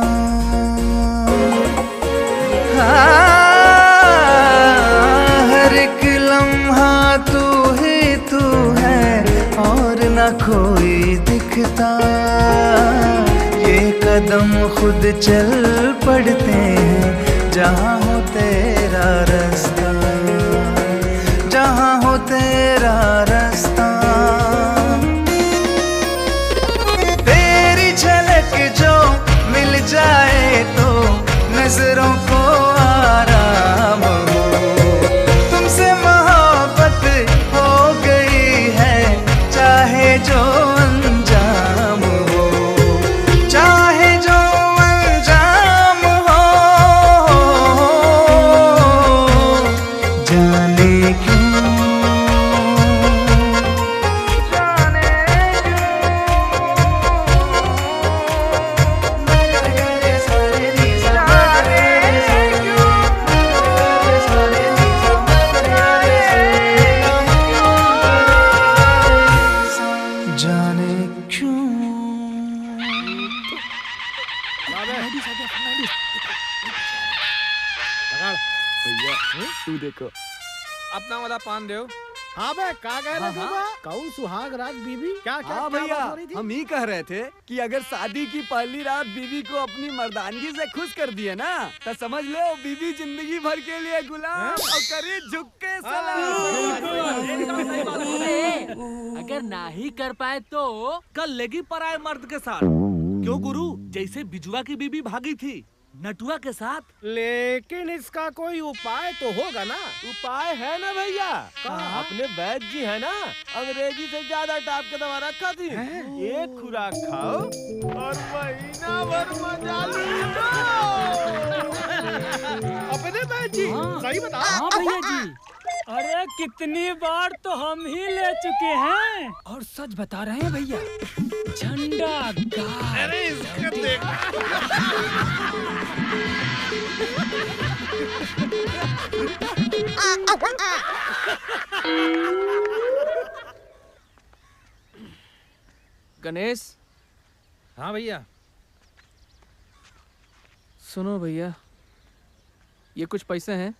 हर एक लम्हा तू ही तू है और न कोई दिखता। ये कदम खुद चल पड़ते हैं जहाँ हो तेरा रास्ता, जहाँ हो तेरा रास्ता। तेरी झलक जो मिल जाए तो नजरों को आराम हो। तुमसे मोहब्बत हो गई है, चाहे जो अंजाम हो, चाहे जो अंजाम हो। जाने क्यों, जाने मगर करे सारे नीसा, मगर करे क्यों, मगर करे सारे नीसा, मगर करे जाने क्यों। भैया तू देखो अपना वाला पान दो। हाँ बे, का कह रहे थे बा? कौन सुहाग रात बीबी? क्या क्या हाँ क्या भैया, बात हो रही थी? हम ही कह रहे थे कि अगर शादी की पहली रात बीवी को अपनी मर्दानगी से खुश कर दिए ना, तो समझ लो बीवी जिंदगी भर के लिए गुलाम और करी झुक के सलाम। अगर ना ही कर पाए तो कल लेगी पराए मर्द के साथ। क्यों गुरु, जैसे बिजुआ की बीबी भागी थी नटुआ के साथ। लेकिन इसका कोई उपाय तो होगा ना? उपाय है ना भैया, अपने वैद्य जी है ना, अंग्रेजी से ज्यादा टाप के दवा रखा थी। एक खुराक खाओ और महीना भर मजा लो। अपने वैद्य जी सही बता। हाँ भैया जी, अरे कितनी बार तो हम ही ले चुके हैं और सच बता रहे हैं भैया, झंडा गाड़। अरे इसका देख। गणेश। हाँ भैया। सुनो भैया, ये कुछ पैसे हैं,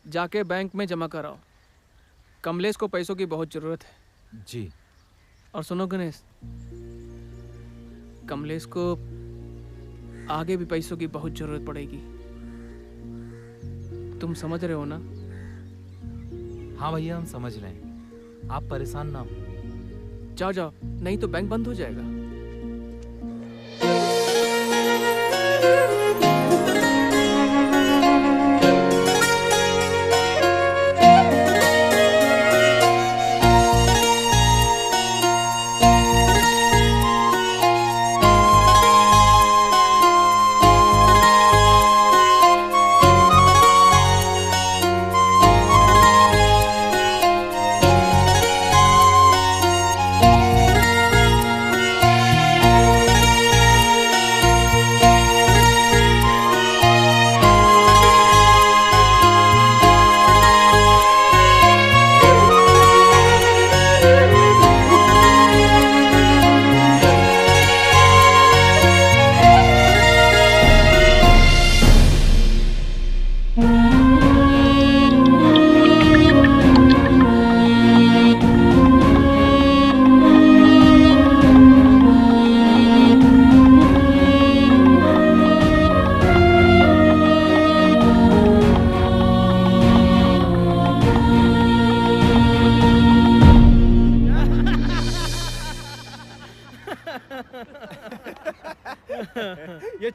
जाके बैंक में जमा कराओ। कमलेश को पैसों की बहुत जरूरत है। जी। और सुनो गणेश, कमलेश को आगे भी पैसों की बहुत जरूरत पड़ेगी। तुम समझ रहे हो ना? हाँ भैया, हम समझ रहे हैं, आप परेशान ना हो। जाओ जाओ, नहीं तो बैंक बंद हो जाएगा।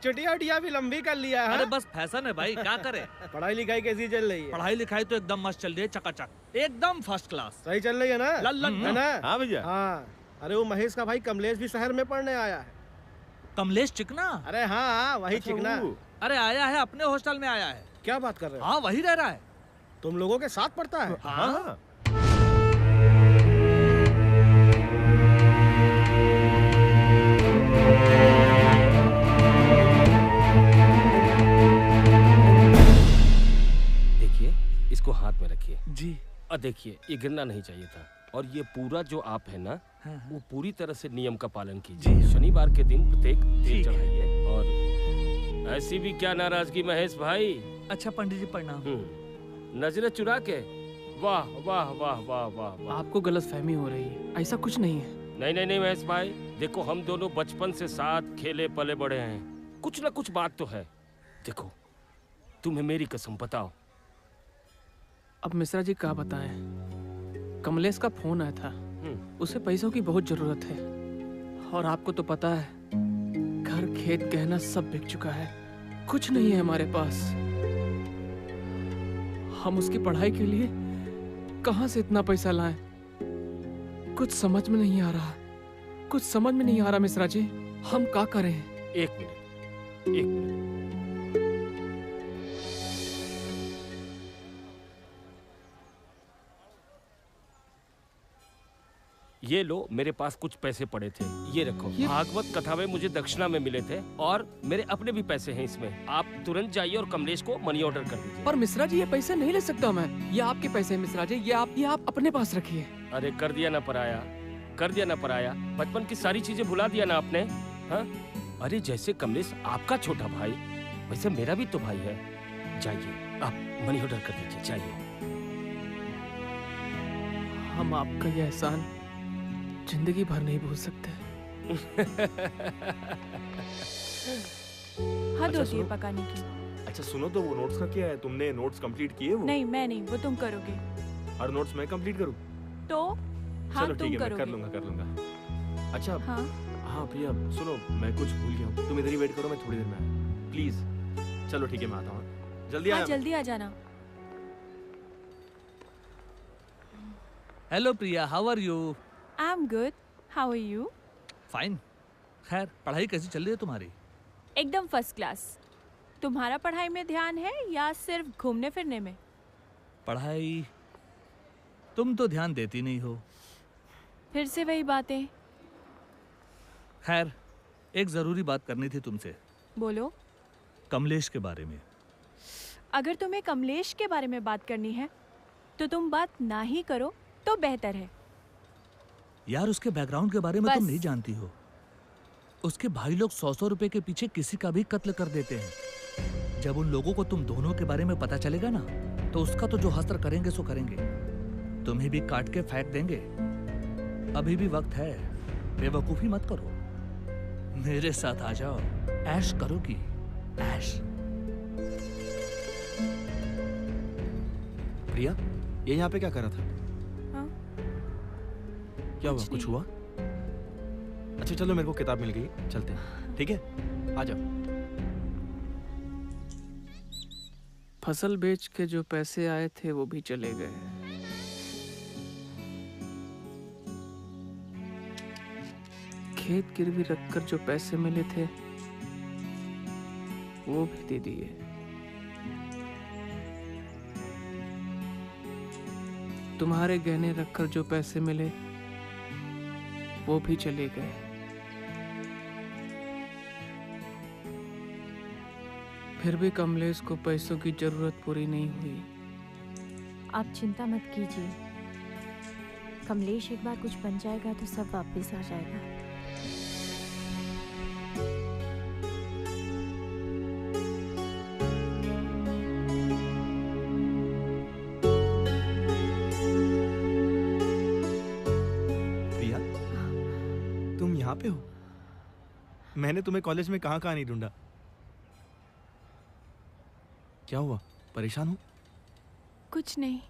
चुटिया उटिया भी लंबी कर लिया है। अरे बस फैशन है भाई, क्या करे। पढ़ाई लिखाई कैसी चल रही है? पढ़ाई लिखाई तो एकदम मस्त चल रही है, चकाचक, एकदम फर्स्ट क्लास। सही चल रही है ना? है ना? हाँ भैया। हाँ, अरे वो महेश का भाई कमलेश भी शहर में पढ़ने आया है। कमलेश चिकना? अरे हाँ, वही चिकना। अरे आया है, अपने हॉस्टल में आया है। क्या बात कर रहे हो? हाँ, वही रह रहा है। तुम लोगों के साथ पढ़ता है? हाँ। देखिए, इसको हाथ में रखिए जी। और देखिए, ये गिरना नहीं चाहिए था। और ये पूरा जो आप है ना, वो पूरी तरह से नियम का पालन कीजिए। शनिवार के दिन प्रत्येक तेल चढ़ाइए। और ऐसी भी क्या नाराजगी महेश भाई। अच्छा पंडित जी प्रणाम। नजरें चुरा के, वाह वाह वाह वाह वाह वाह। आपको गलतफहमी हो रही है, ऐसा कुछ नहीं है। नहीं नहीं नहीं महेश भाई, देखो हम दोनों बचपन से साथ खेले पले बड़े हैं, कुछ ना कुछ बात तो है। देखो, तुम्हें मेरी कसम बताओ। अब मिश्रा जी क्या बताएं? कमलेश का फोन आया था, उसे पैसों की बहुत जरूरत है। और आपको तो पता है, घर खेत गहना सब बिक चुका है, कुछ नहीं है हमारे पास। हम उसकी पढ़ाई के लिए कहां से इतना पैसा लाएं? कुछ समझ में नहीं आ रहा, कुछ समझ में नहीं आ रहा मिश्रा जी, हम क्या करें? एक मिनट, एक मिनट। ये लो, मेरे पास कुछ पैसे पड़े थे, ये रखो। भागवत कथा में मुझे दक्षिणा में मिले थे और मेरे अपने भी पैसे हैं इसमें। आप तुरंत जाइए और कमलेश को मनी ऑर्डर कर दीजिए। पर मिश्रा जी, ये पैसे नहीं ले सकता मैं, ये आपके पैसे हैं मिश्रा जी, ये आप अपने पास रखिए। अरे कर दिया ना पराया, कर दिया ना पराया। बचपन की सारी चीजें भुला दिया ना आपने। हाँ, अरे जैसे कमलेश आपका छोटा भाई, वैसे मेरा भी तो भाई है। जाइए, आप मनी ऑर्डर कर दीजिए, जाइए। हम आपका ये एहसान जिंदगी भर नहीं भूल सकते। हद होती है पकाने की। अच्छा सुनो, तो वो नोट्स का क्या है? तुमने नोट्स कंप्लीट किए वो? नहीं, मैं नहीं, वो तुम करोगे। और नोट्स मैं कंप्लीट करूं? तो हाँ, चलो तुम ठीक है, मैं करोगे। कर लूंगा। अच्छा हाँ? हाँ प्रिया सुनो, मैं कुछ भूल गया हूँ, तुम इधर ही वेट करो, मैं थोड़ी देर में आया, प्लीज। चलो ठीक है, मैं आता हूँ, जल्दी हाँ, आना। जल्दी आ जाना। Hello Priya, how are you? I am good, how are you? Fine. खैर, पढ़ाई कैसी चल रही है तुम्हारी? एकदम फर्स्ट क्लास। तुम्हारा पढ़ाई में ध्यान है या सिर्फ घूमने फिरने में? पढ़ाई, तुम तो ध्यान देती नहीं हो। फिर से वही बातें। खैर, एक जरूरी बात करनी थी तुमसे। बोलो। कमलेश के बारे में। अगर तुम्हें कमलेश के बारे में बात करनी है तो तुम बात ना ही करो तो बेहतर है। यार, उसके बैकग्राउंड के बारे में तुम बस। नहीं जानती हो। उसके भाई लोग 100-100 रुपए के पीछे किसी का भी कत्ल कर देते हैं। जब उन लोगों को तुम दोनों के बारे में पता चलेगा ना, तो उसका तो जो हस्तर करेंगे सो करेंगे, तुम्हें भी काट के फेंक देंगे। अभी भी वक्त है, बेवकूफी मत करो, मेरे साथ आ जाओ, ऐश करोगी, ऐश। प्रिया, ये यहाँ पे क्या कर रहा था? हाँ? क्या हुआ, कुछ हुआ? अच्छा चलो, मेरे को किताब मिल गई, चलते हैं, ठीक है, आ जाओ। फसल बेच के जो पैसे आए थे वो भी चले गए। खेत गिरवी रखकर जो पैसे मिले थे वो भी दे दिए। तुम्हारे गहने रखकर जो पैसे मिले वो भी चले गए। फिर भी कमलेश को पैसों की जरूरत पूरी नहीं हुई। आप चिंता मत कीजिए, कमलेश एक बार कुछ बन जाएगा तो सब वापस आ जाएगा। प्रिया, तुम यहाँ पे हो? मैंने तुम्हें कॉलेज में कहाँ कहाँ नहीं ढूंढा। क्या हुआ, परेशान हो? कुछ नहीं।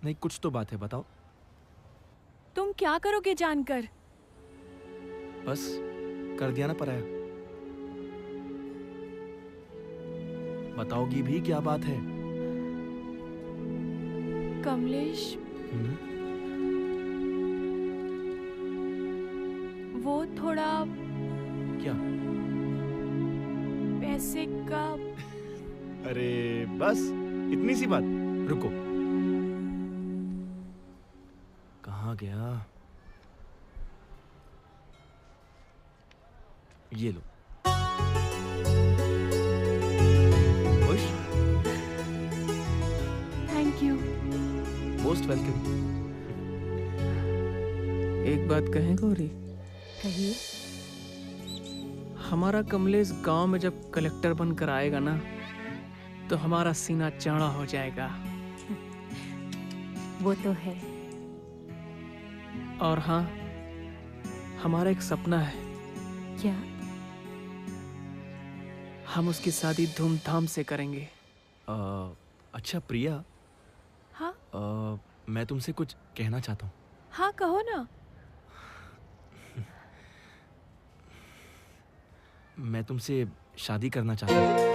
नहीं, कुछ तो बात है, बताओ। तुम क्या करोगे जानकर? बस कर दिया ना पराया। बताओगी भी क्या बात है? कमलेश, वो थोड़ा क्या? पैसे का। अरे बस इतनी सी बात। रुको, कहाँ गया? ये लो। खुश? Thank you. Most welcome. एक बात कहें गौरी? कहिए। हमारा कमलेश गांव में जब कलेक्टर बनकर आएगा ना, तो हमारा सीना चौड़ा हो जाएगा। वो तो है। और हाँ, हमारा एक सपना है। क्या? हम उसकी शादी धूमधाम से करेंगे। अच्छा प्रिया। हाँ? मैं तुमसे कुछ कहना चाहता हूँ। हाँ कहो ना। मैं तुमसे शादी करना चाहता हूँ।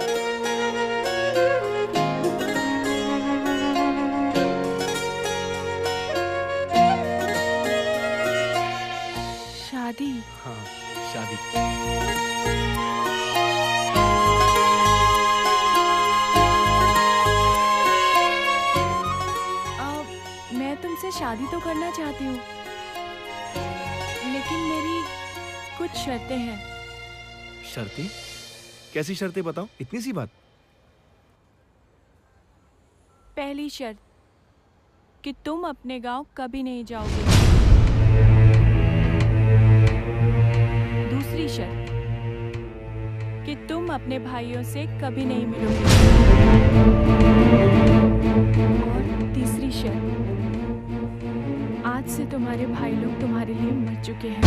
शादी? हाँ, शादी। मैं तुमसे शादी तो करना चाहती हूँ, लेकिन मेरी कुछ शर्तें हैं। शर्तें? कैसी शर्तें बताओ? इतनी सी बात। पहली शर्त कि तुम अपने गांव कभी नहीं जाओगे। दूसरी शर्त कि तुम अपने भाइयों से कभी नहीं मिलोगे। और तीसरी शर्त, आज से तुम्हारे भाई लोग तुम्हारे लिए मर चुके हैं।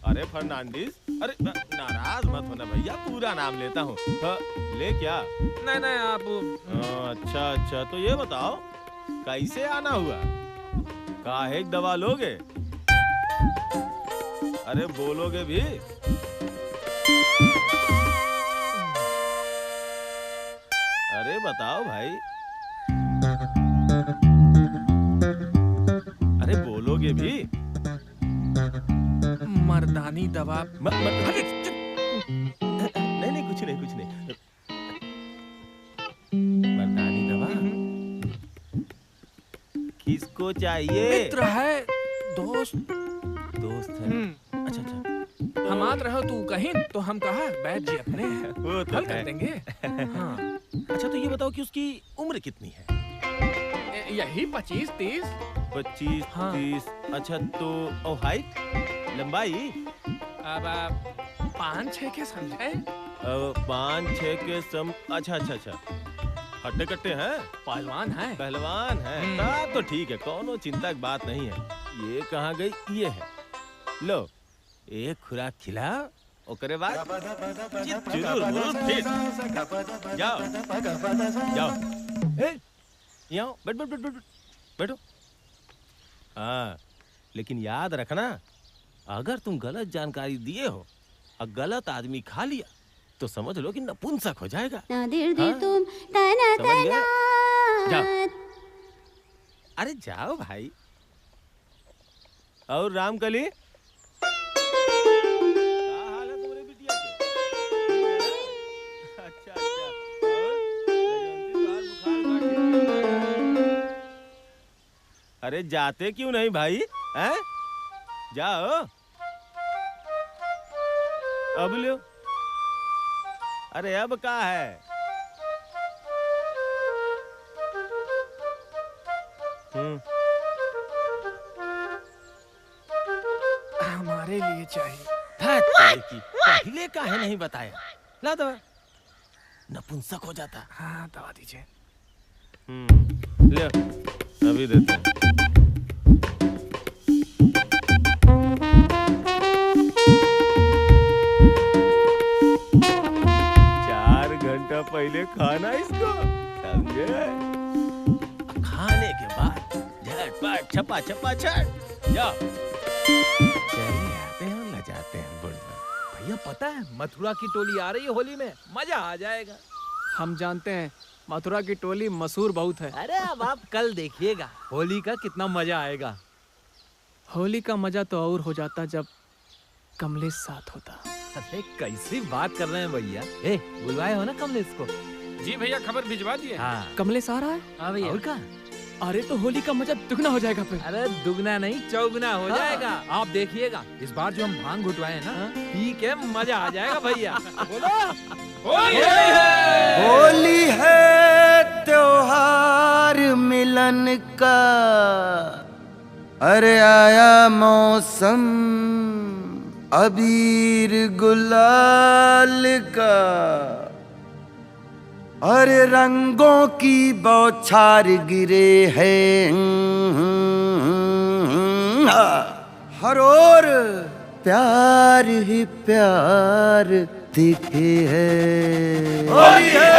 अरे फर्नांडिस, अरे नाराज मत होना भैया, पूरा नाम लेता हूँ। ले क्या? नहीं आप। अच्छा अच्छा, तो ये बताओ कैसे आना हुआ? काहे दवा लोगे? अरे बोलोगे भी? अरे बताओ भाई। अरे बोलोगे भी? मर्दानी दवा। नहीं कुछ नहीं। मर्दानी दवा किसको चाहिए? मित्र है, दोस्त है। अच्छा हम आत रहो तू कहीं तो हम कहा बैठ जी अपने वो तो हल है। कर देंगे। हाँ। अच्छा तो ये बताओ कि उसकी उम्र कितनी है? यही 25-30। 25-30। अच्छा तो और हाइट, लंबाई? अब 5-6 के समझे? 5-6 के सम। अच्छा। हट्टे कट्टे हैं? पहलवान है। पहलवान है तब तो ठीक है, कोनो चिंता की बात नहीं है। ये कहाँ गई? ये है, लो एक खुराक खिला, ओकरे बाद जाओ। यहाँ बैठो। हाँ लेकिन याद रखना, अगर तुम गलत जानकारी दिए हो और गलत आदमी खा लिया तो समझ लो कि नपुंसक हो जाएगा। हाँ? तुम समझ गए? जाओ। अरे जाओ भाई। और रामकली, अरे जाते क्यों नहीं भाई? हैं? जाओ। अब लो। अरे अब क्या है? हमारे लिए चाहिए। पहले काहे नहीं बताया? ला दवा, नपुंसक हो जाता। हाँ दवा दीजिए। ले अभी देते हैं। पहले खाना इसको, समझे? खाने के बाद झटपट छपा छपा छट जाओ। चले आते हैं और लजाते हैं बुढ़वा। भैया पता है मथुरा की टोली आ रही है होली में, मजा आ जाएगा। हम जानते हैं मथुरा की टोली मशहूर बहुत है। अरे अब आप कल देखिएगा होली का कितना मजा आएगा। होली का मजा तो और हो जाता जब कमलेश साथ होता। अरे कैसी बात कर रहे हैं भैया? ए, बुलवाए हो ना कमलेश को? जी भैया, खबर भिजवा दिए। हाँ। कमलेश आ रहा है? हाँ भैया। और का? अरे तो होली का मजा दुगना हो जाएगा फिर। अरे दुगना नहीं चौगुना हो जाएगा। आप देखिएगा इस बार जो हम भांग घुटवाए हैं ना, ठीक है मजा आ जाएगा भैया। बोलो होली है त्योहार मिलन का, अरे आया मौसम अबीर गुलाल का, अरे रंगों की बौछार गिरे हैं हर ओर, प्यार ही प्यार दिखे है। होली है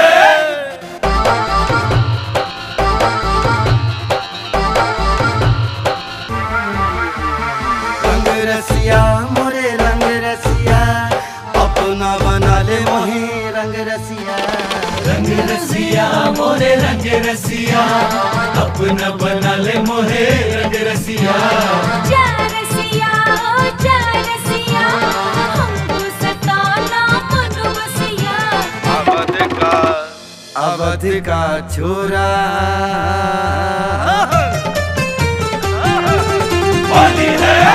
रंग रसिया मोरे रंग रसिया, अपना बना ले मोहे रंग रसिया। रंग रसिया मोरे रंग रसिया, अपना बना ले मोहे रंग रसिया। जा रसिया ओ जा रसिया, हमको सताना मन बसिया। अवध का छोरा,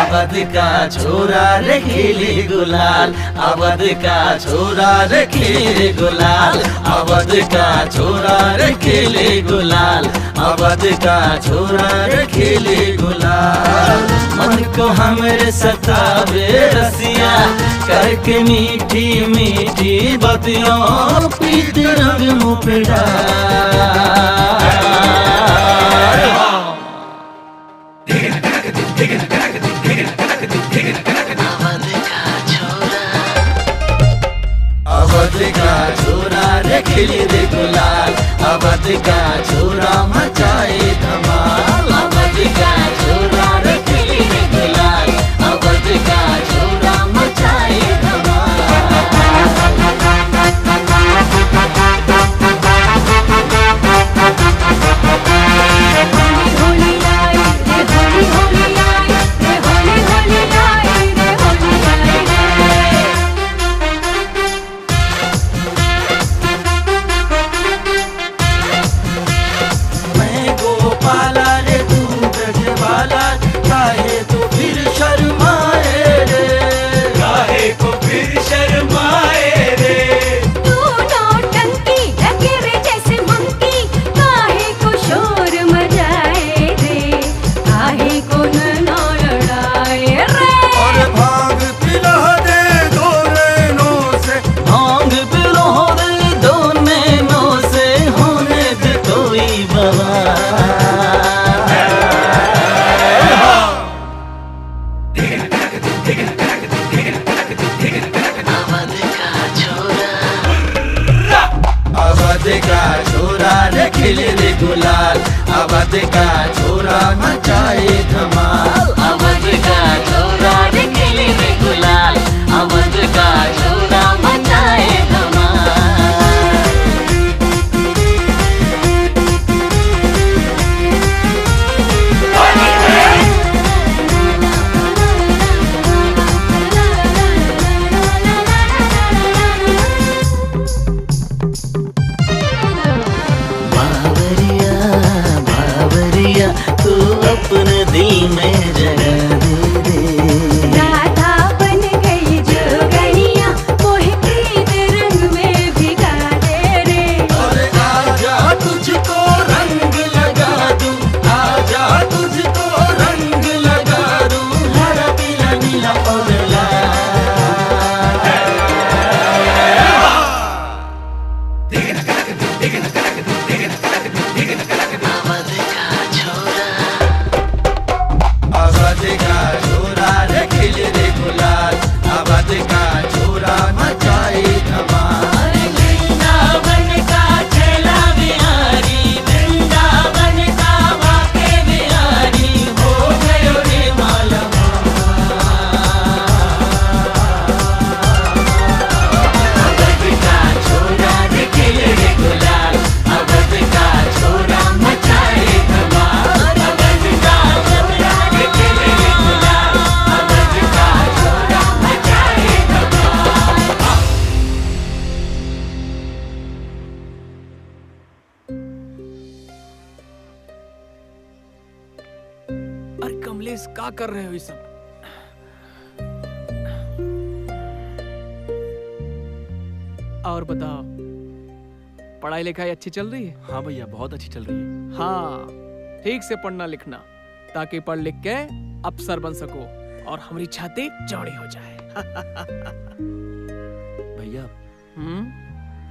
अवध का छोरा रे खिले गुलाल, अवध का छोरा रे खिले गुलाल, अवध का छोरा रे खिले गुलाल, अवध का छोरा रे खिले गुलाल। मन को हमरे सतावे रसिया, करके मीठी मीठी बतियों पीत रंग मुँह पे डाल। अवध का छोरा रे खिले रे गुलाल, अवध का छोरा मचाए धमाल। अवध का छोरा रे खिले रे गुलाल, अवध का छोरा मचाए धमाल। होली लाई रे होली होली लाई रे होली होली लाई रे होली लाई रे। मैं गोपाला रे तू ब्रजवाला, काहे तो फिर शर्माए रे, काहे को फिर शर्माए रे। तू नौटंकी लगे रे जैसे मंकी, काहे को शोर मचाए रे, काहे को न लड़ाए रे। और भांग पिला दे दो नैनों से, भांग पिला दे दो नैनों से, होने दे कोई बवाल। अवध का छोरा रे खिले रे गुलाल, अवध का छोरा मचाए धमाल। अवध का छोरा रे खिले रे गुलाल, अवध का छोरा मचाए धमाल। बावरिया बावरिया, तू अपने दिल में जगह दे दे। राधा बन गई जोगनिया, मोहे प्रीत रंग में भिगा दे रे। अरे आजा तुझको रंग लगा दूं, आजा तुझको रंग लगा दूं, हरा पीला नीला और लाल। अवध का कमलेश क्या कर रहे हो ये सब? और बताओ, पढ़ाई लिखाई अच्छी चल रही है? हाँ भैया, बहुत अच्छी चल रही है। हाँ, ठीक से पढ़ना लिखना ताकि पढ़ लिख के अफसर बन सको और हमारी छाती चौड़ी हो जाए। भैया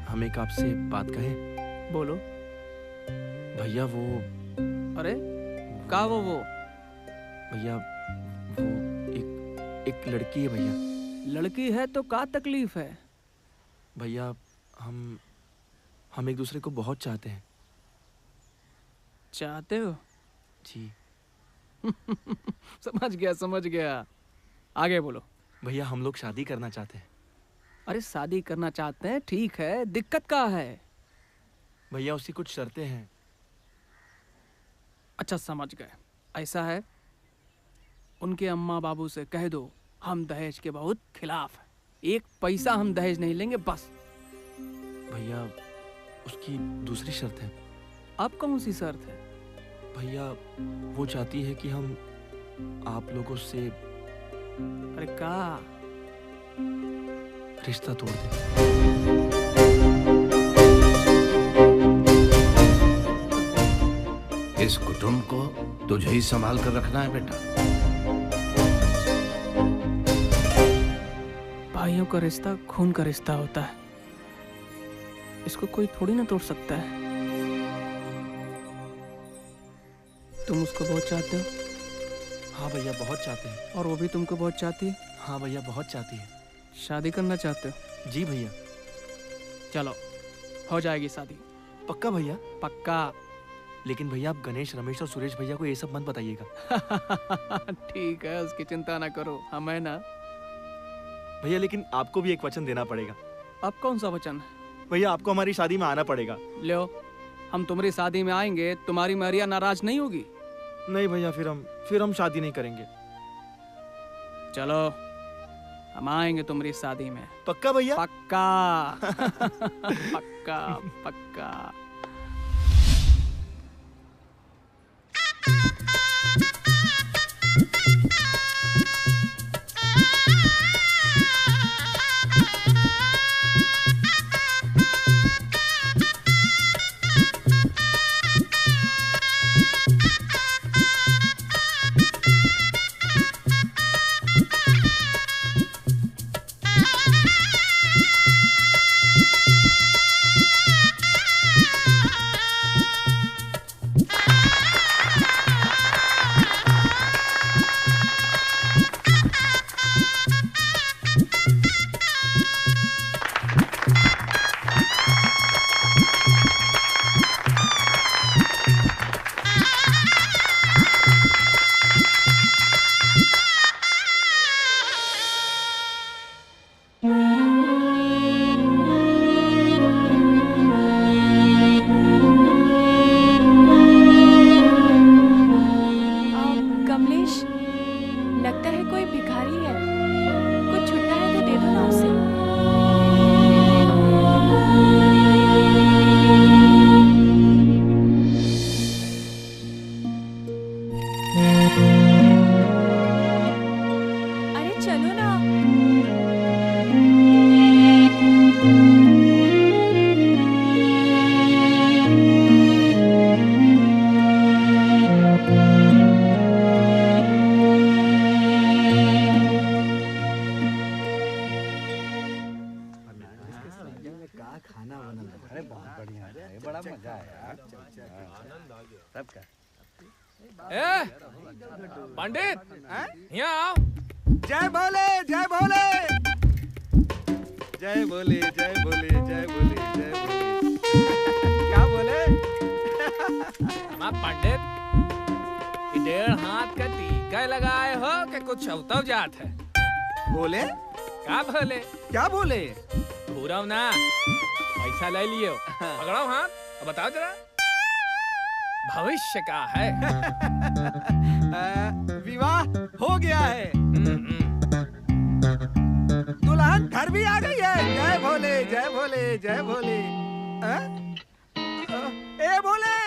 हम एक आपसे बात कहें? बोलो। भैया वो अरे का वो भैया वो एक लड़की है भैया। लड़की है तो का तकलीफ है? भैया हम एक दूसरे को बहुत चाहते हैं। चाहते हो? जी। समझ गया। आगे बोलो। भैया हम लोग शादी करना चाहते हैं। अरे शादी करना चाहते हैं, ठीक है, दिक्कत क्या है? भैया उसकी कुछ शर्तें हैं। अच्छा समझ गए। ऐसा है, उनके अम्मा बाबू से कह दो हम दहेज के बहुत खिलाफ हैं। एक पैसा हम दहेज नहीं लेंगे बस। भैया उसकी दूसरी शर्त है। अब कौन सी शर्त है? भैया वो चाहती है कि हम आप लोगों से अरे का रिश्ता तोड़ दें। इस कुटुंब को तुझे ही संभाल कर रखना है बेटा। भाइयों का रिश्ता खून का रिश्ता होता है, इसको कोई थोड़ी ना तोड़ सकता है। तुम उसको बहुत चाहते हो? हाँ भैया बहुत चाहते हैं। और वो भी तुमको बहुत चाहती है? हाँ भैया बहुत चाहती है। शादी करना चाहते हो? जी भैया। चलो हो जाएगी शादी। पक्का भैया? पक्का। लेकिन भैया आप गणेश, रमेश और सुरेश भैया को ये सब मत बताइएगा। ठीक है, उसकी चिंता ना करो, हम है ना। भैया लेकिन आपको भी एक वचन देना पड़ेगा। अब कौन सा वचन? भैया आपको हमारी शादी में आना पड़ेगा। लो, हम तुम्हारी शादी में आएंगे, तुम्हारी मैरिया नाराज नहीं होगी? नहीं भैया, फिर हम शादी नहीं करेंगे। चलो हम आएंगे तुम्हारी शादी में। पक्का भैया? पक्का। पक्का पक्का। पंडित यहाँ आओ। जय भोले जय भोले जय भोले जय भोले जय भोले जय भोले। क्या बोले? पंडित 1.5 हाथ का टीका लगाए हो कि कुछ अवतव जात है? बोले क्या बोले? क्या बोले? घूराव ना, पैसा ले लियो, पकड़ो हाथ, अब बताओ जरा भविष्य का है। विवाह हो गया है, दुल्हन घर भी आ गई है। जय भोले जय भोले जय भोले। ए भोले,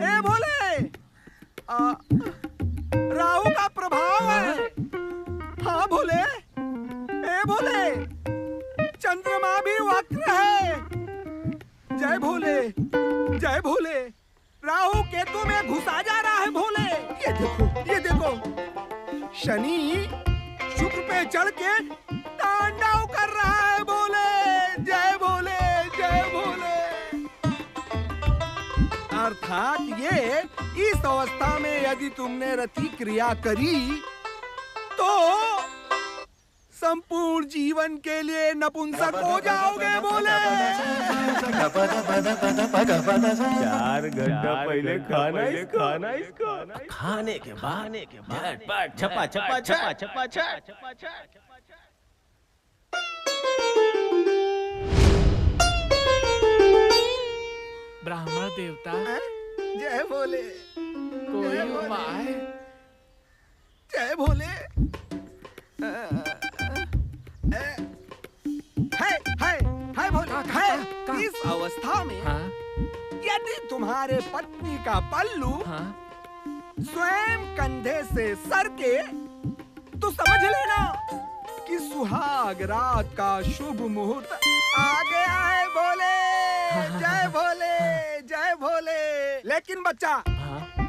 ए भोले, जय भोले। राहु केतु में घुसा जा रहा है भोले। ये देखो शनि शुक्र पे चढ़ के तांडव कर रहा है भोले। जय भोले जय भोले। अर्थात ये इस अवस्था में यदि तुमने रति क्रिया करी तो संपूर्ण जीवन के लिए नपुंसक हो जाओगे भोले। 4 घंटा पहले खाना इसको खाने के बाद छपा छपा छपा छपा छपा। ब्राह्मण देवता जय भोले। कोई उपाय? जय भोले। है भोले है। इस अवस्था में यदि तुम्हारे पत्नी का पल्लू स्वयं कंधे से सर के तो समझ लेना कि सुहाग रात का शुभ मुहूर्त आ गया है भोले। जय भोले जय भोले। लेकिन बच्चा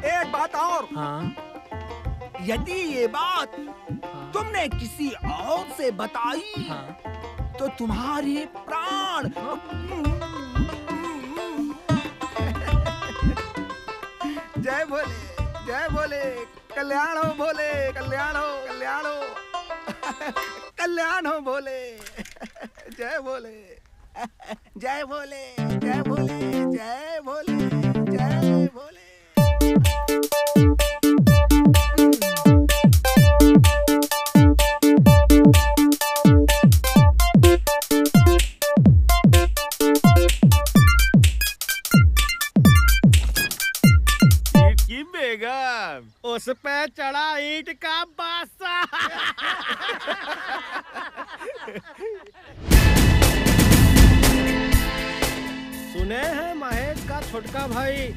एक बात और, यदि ये बात तुमने किसी और से बताई तो तुम्हारे प्राण जय भोले कल्याण हो भोले। कल्याण हो कल्याण हो कल्याण हो भोले। जय भोले जय भोले जय भोले जय भोले जय भोले। की बेगम उस पे चढ़ा ईंट का बासा। सुने हैं महेश का छोटका भाई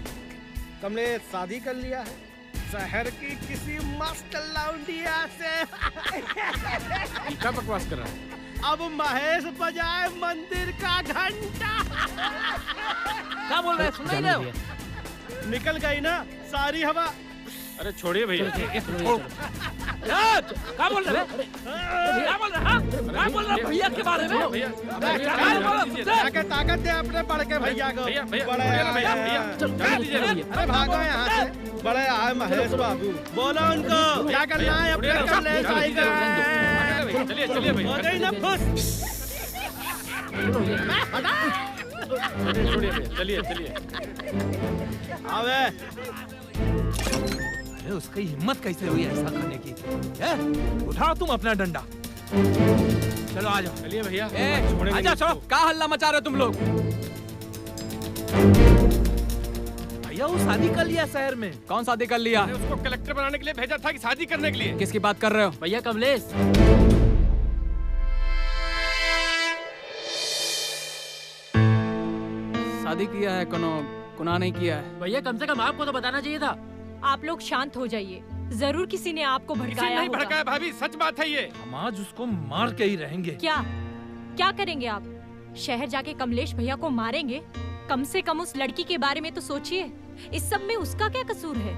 कमलेश शादी कर लिया है शहर की किसी मस्त लौंडिया से। क्या बकवास कर रहा है? अब महेश बजाए मंदिर का घंटा। क्या बोल रहे हैं? सुन नहीं रहे हो? निकल गई ना सारी हवा। अरे छोड़िए भैया। क्या बोल रहे हैं? क्या बोल रहे हैं? क्या बोल रहे हैं भैया के बारे में? जाके ताकत दे अपने बड़ के भैया को। बड़े अरे भागो यहाँ से। बड़े आए महेश बाबू, बोलो उनको क्या करना है अपने कमलेश भाई का। चलिए चलिए भैया। हो गई ना खुश। चलिए चलिए। आवे। अरे उसकी हिम्मत कैसे हुई ऐसा करने की? उठाओ तुम अपना डंडा। चलो आ जाओ। चलिए भैया। आजा चलो। क्या हल्ला मचा रहे हो तुम लोग? भैया वो शादी कर लिया शहर में। कौन शादी कर लिया? उसको कलेक्टर बनाने के लिए भेजा था कि शादी करने के लिए? किसकी बात कर रहे हो? भैया कमलेश। शादी किया है कुना नहीं किया है। भैया कम से कम आपको तो बताना चाहिए था। आप लोग शांत हो जाइए। जरूर किसी ने आपको भड़काया नहीं होगा। भड़काया भाभी, सच बात है ये। हम आज उसको मार के ही रहेंगे। क्या करेंगे आप? शहर जाके कमलेश भैया को मारेंगे? कम से कम उस लड़की के बारे में तो सोचिए। इस सब में उसका क्या कसूर है?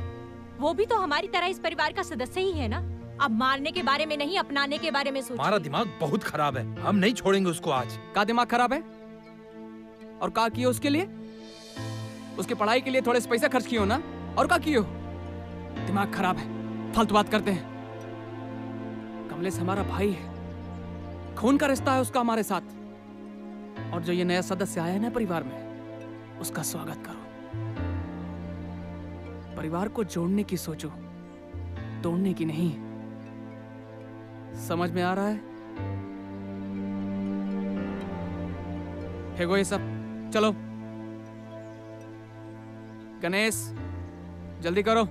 वो भी तो हमारी तरह इस परिवार का सदस्य ही है ना। अब मारने के बारे में नहीं, अपनाने के बारे में सोचिए। हमारा दिमाग बहुत खराब है, हम नहीं छोड़ेंगे उसको आज। का दिमाग खराब है? और का किए उसके लिए? उसकी पढ़ाई के लिए थोड़े से पैसा खर्च किए ना, और का किए? दिमाग खराब है, फालतू बात करते हैं। कमलेश हमारा भाई है, खून का रिश्ता है उसका हमारे साथ। और जो ये नया सदस्य आया है ना परिवार में, उसका स्वागत करो। परिवार को जोड़ने की सोचो, तोड़ने की नहीं। समझ में आ रहा है? फेंको ये सब, चलो। गणेश जल्दी करो,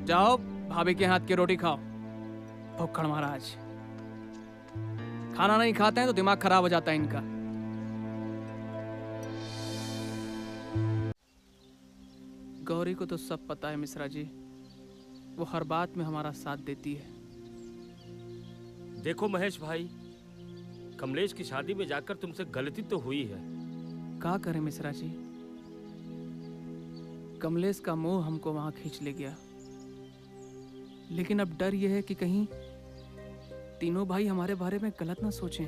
जाओ भाभी के हाथ की रोटी खाओ। भूखड़ महाराज खाना नहीं खाते हैं तो दिमाग खराब हो जाता है इनका। गौरी को तो सब पता है मिश्रा जी, वो हर बात में हमारा साथ देती है। देखो महेश भाई, कमलेश की शादी में जाकर तुमसे गलती तो हुई है। क्या करें मिश्रा जी, कमलेश का मोह हमको वहां खींच ले गया, लेकिन अब डर यह है कि कहीं तीनों भाई हमारे बारे में गलत ना सोचें।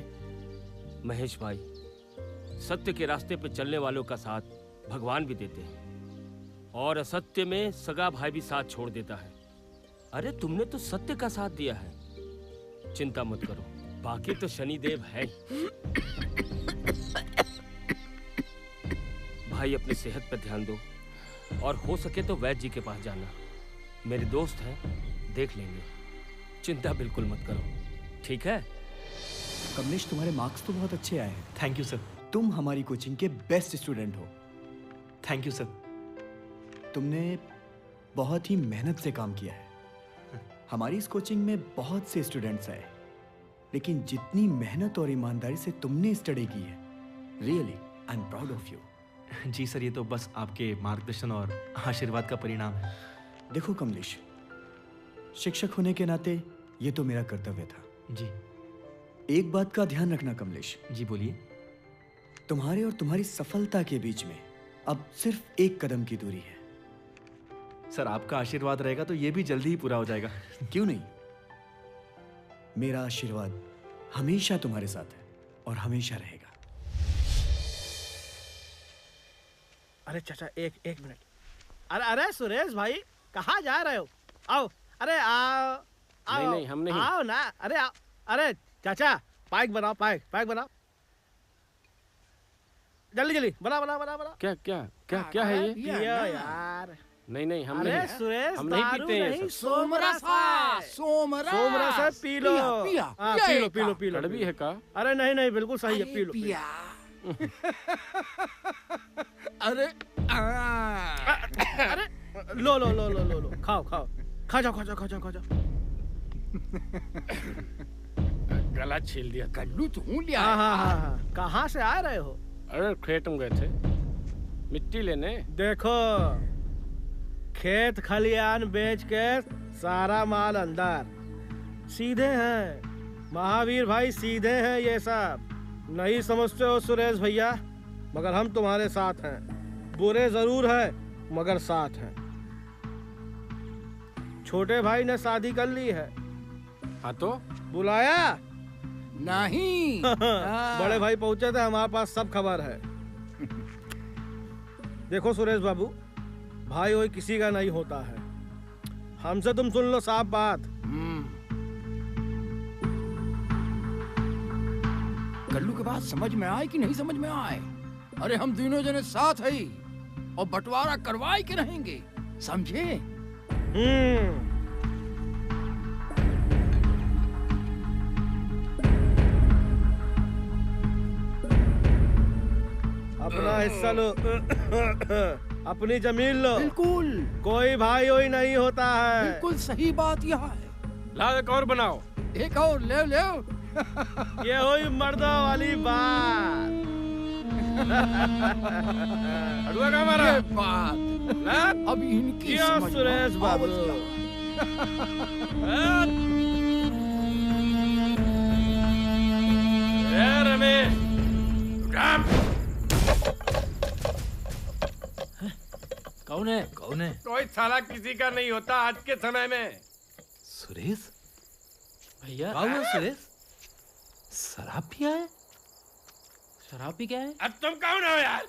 महेश भाई, सत्य के रास्ते पर चलने वालों का साथ भगवान भी देते हैं और असत्य में सगा भाई भी साथ छोड़ देता है। अरे तुमने तो सत्य का साथ दिया है, चिंता मत करो, बाकी तो शनिदेव है। भाई अपनी सेहत पर ध्यान दो और हो सके तो वैद्य जी के पास जाना, मेरे दोस्त हैं, देख लेंगे, चिंता बिल्कुल मत करो, ठीक है? कमलेश, तुम्हारे मार्क्स तो बहुत अच्छे आए हैं। Thank you sir. तुम हमारी कोचिंग के बेस्ट स्टूडेंट हो। Thank you sir. तुमने बहुत ही मेहनत से काम किया है। हमारी इस कोचिंग में बहुत से स्टूडेंट्स आए, लेकिन जितनी मेहनत और ईमानदारी से तुमने स्टडी की है, really I am proud of you. जी सर, ये तो बस आपके मार्गदर्शन और आशीर्वाद का परिणाम है। देखो कमलेश, शिक्षक होने के नाते ये तो मेरा कर्तव्य था। जी। एक बात का ध्यान रखना कमलेश। जी बोलिए। तुम्हारे और तुम्हारी सफलता के बीच में अब सिर्फ एक कदम की दूरी है। सर, आपका आशीर्वाद रहेगा तो ये भी जल्दी ही पूरा हो जाएगा। क्यों नहीं, मेरा आशीर्वाद हमेशा तुम्हारे साथ है और हमेशा रहेगा। अरे चाचा, एक मिनट। अरे सुरेश भाई, कहाँ जा रहे हो? आओ, अरे आओ। नहीं, हम नहीं। आओ ना, अरे आओ। अरे चाचा, पाइक बनाओ, पाइक बनाओ, जल्दी बना। क्या है ये? यार नहीं, हम अरे नहीं। सुरेश, हम नहीं दारू पीते हैं नहीं, सब। सोमरस है, पी लो। P low. कड़वी है का? अरे नहीं, बिल्कुल सही है, पी लो। अरे लो, खाओ, खा जाओ। गला छील दिया। कल्लू तू लिया? हाँ। कहाँ से आ रहे हो? अरे खेत में गए थे मिट्टी लेने। देखो, खेत खलियान बेच के सारा माल अंदर। सीधे हैं महावीर भाई, सीधे हैं ये सब। नहीं समझते हो सुरेश भैया, मगर हम तुम्हारे साथ हैं। बुरे जरूर है मगर साथ हैं। छोटे भाई ने शादी कर ली है। हाँ तो बुलाया नहीं। बड़े भाई पहुंचे थे, हमारे पास सब खबर है। देखो सुरेश बाबू, भाई वही किसी का नहीं होता है। हमसे तुम सुन लो साफ बात। कल्लू के बात समझ में आए कि नहीं समझ में आए? अरे हम तीनों जने साथ है और बंटवारा करवाए के रहेंगे, समझे? अपना हिस्सा लो, अपनी जमीन लो। बिल्कुल। कोई भाई वही नहीं होता है। बिल्कुल सही बात यह है। ला एक और बनाओ। एक और ले। ये हुई मर्दों वाली बात। अड़ुआ का हमारा बात अब इनकी समझ सुरेश बाबू। रमेश, कौन है? कोई साला किसी का नहीं होता आज के समय में। सुरेश भैया, क्या हुआ सुरेश? शराब पिया है? शराब पी क्या है? अब तुम कौन हो यार?